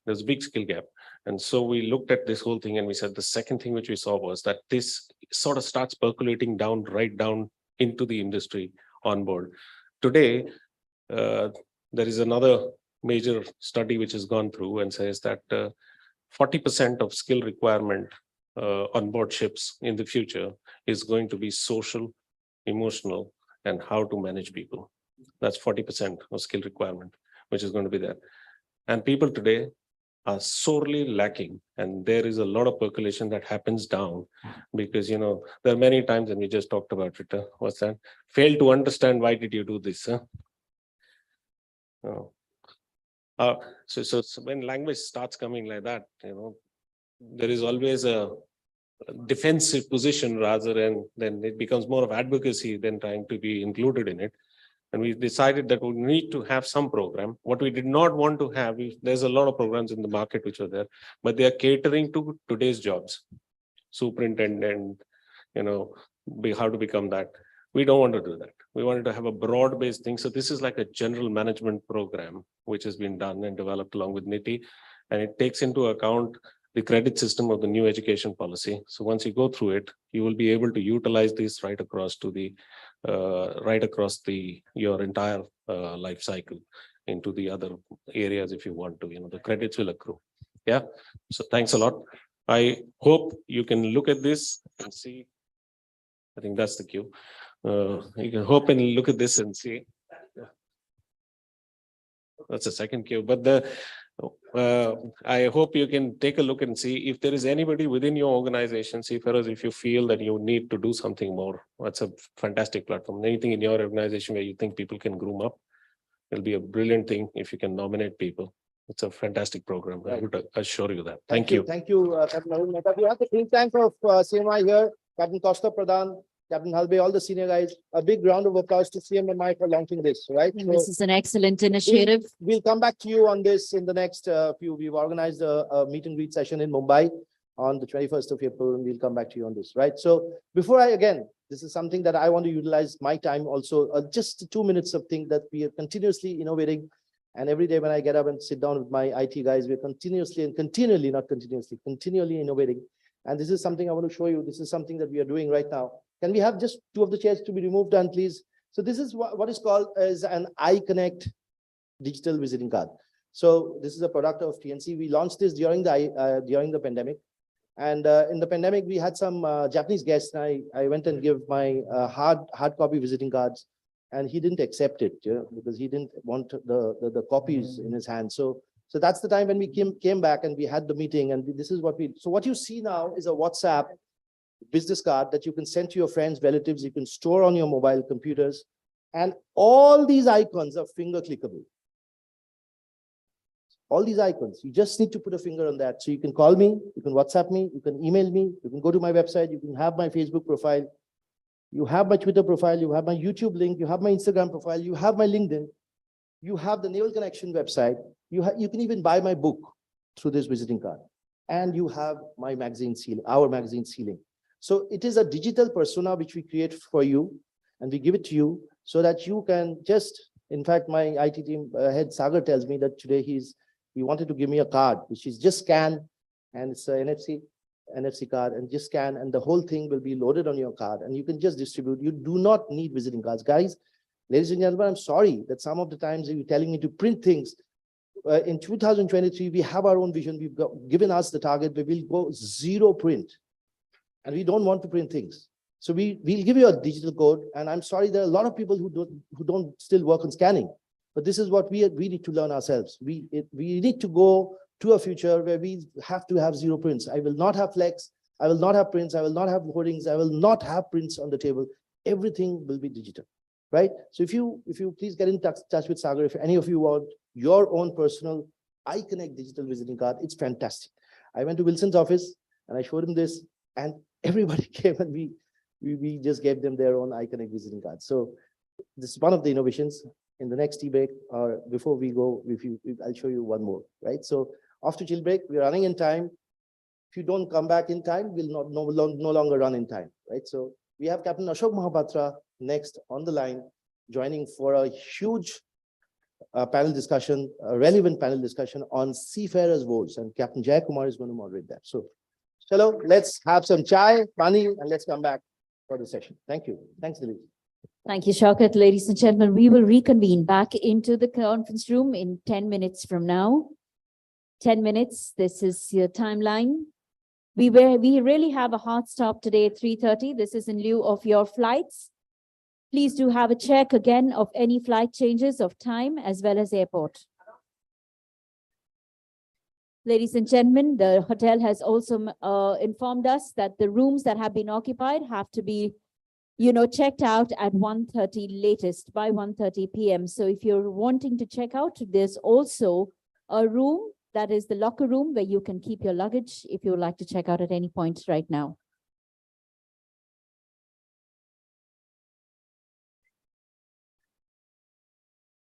Speaker 8: There's a big skill gap. And so we looked at this whole thing and we said the second thing which we saw was that this sort of starts percolating down, right down into the industry on board. Today, there is another major study which has gone through and says that 40% of skill requirement on board ships in the future is going to be social, emotional, and how to manage people. That's 40% of skill requirement, which is going to be there. And people today are sorely lacking, and there is a lot of percolation that happens down because, you know, there are many times, and we just talked about it, what's that? Fail to understand why did you do this? So when language starts coming like that, you know, there is always a defensive position rather than it becomes more of advocacy than trying to be included in it. And we decided that we need to have some program. What we did not want to have is, there's a lot of programs in the market which are there, but they are catering to today's jobs. Superintendent, you know, how to become that. We don't want to do that. We wanted to have a broad-based thing. So this is like a general management program, which has been done and developed along with NITI. And it takes into account the credit system of the new education policy. So once you go through it, you will be able to utilize this right across to the your entire life cycle into the other areas if you want to. You know, the credits will accrue. Yeah. So thanks a lot. I hope you can look at this and see. I think that's the cue. You can hope and look at this and see. That's the second cue. But I hope you can take a look and see if there is anybody within your organization, seafarers, if you feel that you need to do something more. That's a fantastic platform. Anything in your organization where you think people can groom up, it'll be a brilliant thing if you can nominate people. It's a fantastic program. I would assure you that. Thank you.
Speaker 18: Thank you, Captain Arun Mehta. We have the think tank of CMI here, Captain Costa Pradhan, Captain Halbe, all the senior guys. A big round of applause to CMMI for launching this, right?
Speaker 1: This is an excellent initiative.
Speaker 18: We'll come back to you on this in the next few. We've organized a meet and greet session in Mumbai on the 21st of April, and we'll come back to you on this, right? So before this is something that I want to utilize my time also, just 2 minutes of thing that we are continuously innovating. And every day when I get up and sit down with my IT guys, we're continuously innovating. And this is something I want to show you. This is something that we are doing right now. Can we have just 2 of the chairs to be removed, and please? So this is what is called as an iConnect digital visiting card. So this is a product of TNC. We launched this during the pandemic. And in the pandemic, we had some Japanese guests. And I went and gave my hard copy visiting cards, and he didn't accept it, you know, because he didn't want the copies in his hand. So So that's the time when we came back and we had the meeting, and this is what so what you see now is a WhatsApp business card that you can send to your friends, relatives, you can store on your mobile computers, and all these icons are finger clickable. All these icons, you just need to put a finger on that. So you can call me, you can WhatsApp me, you can email me, you can go to my website, you can have my Facebook profile, you have my Twitter profile, you have my YouTube link, you have my Instagram profile, you have my LinkedIn, you have the Naval Connection website, you can even buy my book through this visiting card, and you have my magazine sealing, our magazine sealing. So it is a digital persona which we create for you, and we give it to you so that you can just, in fact, my IT team head Sagar tells me that today he wanted to give me a card, which is just scan, and it's an NFC card, and just scan, and the whole thing will be loaded on your card, and you can just distribute. You do not need visiting cards. Guys, ladies and gentlemen, I'm sorry that some of the times you're telling me to print things. In 2023, we have our own vision. We've given us the target where we'll go zero print, and we don't want to print things. So we'll give you a digital code, and I'm sorry, there are a lot of people who don't still work on scanning, but this is what we need to learn ourselves. We need to go to a future where we have to have zero prints. I will not have flex, I will not have prints, I will not have hoardings, I will not have prints on the table. Everything will be digital, right? So if you please get in touch with Sagar, if any of you want your own personal iConnect digital visiting card, it's fantastic. I went to Wilson's office and I showed him this, and everybody came, and we just gave them their own iConnect visiting card. So this is one of the innovations. In the next tea break, or before we go, I'll show you one more, right? So after chill break, we're running in time. If you don't come back in time, we'll no longer run in time, right? So we have Captain Ashok Mahapatra next on the line, joining for a huge panel discussion, a relevant panel discussion on seafarers' votes, and Captain Jay Kumar is going to moderate that. So, hello, let's have some chai, pani, and let's come back for the session. Thank you. Thanks, Dilip.
Speaker 1: Thank you, Shaukat. Ladies and gentlemen, we will reconvene back into the conference room in 10 minutes from now. 10 minutes, this is your timeline. We really have a hard stop today at 3:30. This is in lieu of your flights. Please do have a check again of any flight changes of time as well as airport. Ladies and gentlemen, the hotel has also informed us that the rooms that have been occupied have to be checked out at 1:30 latest, by 1:30 p.m. So if you're wanting to check out, there's also a room that is the locker room where you can keep your luggage if you would like to check out at any point right now.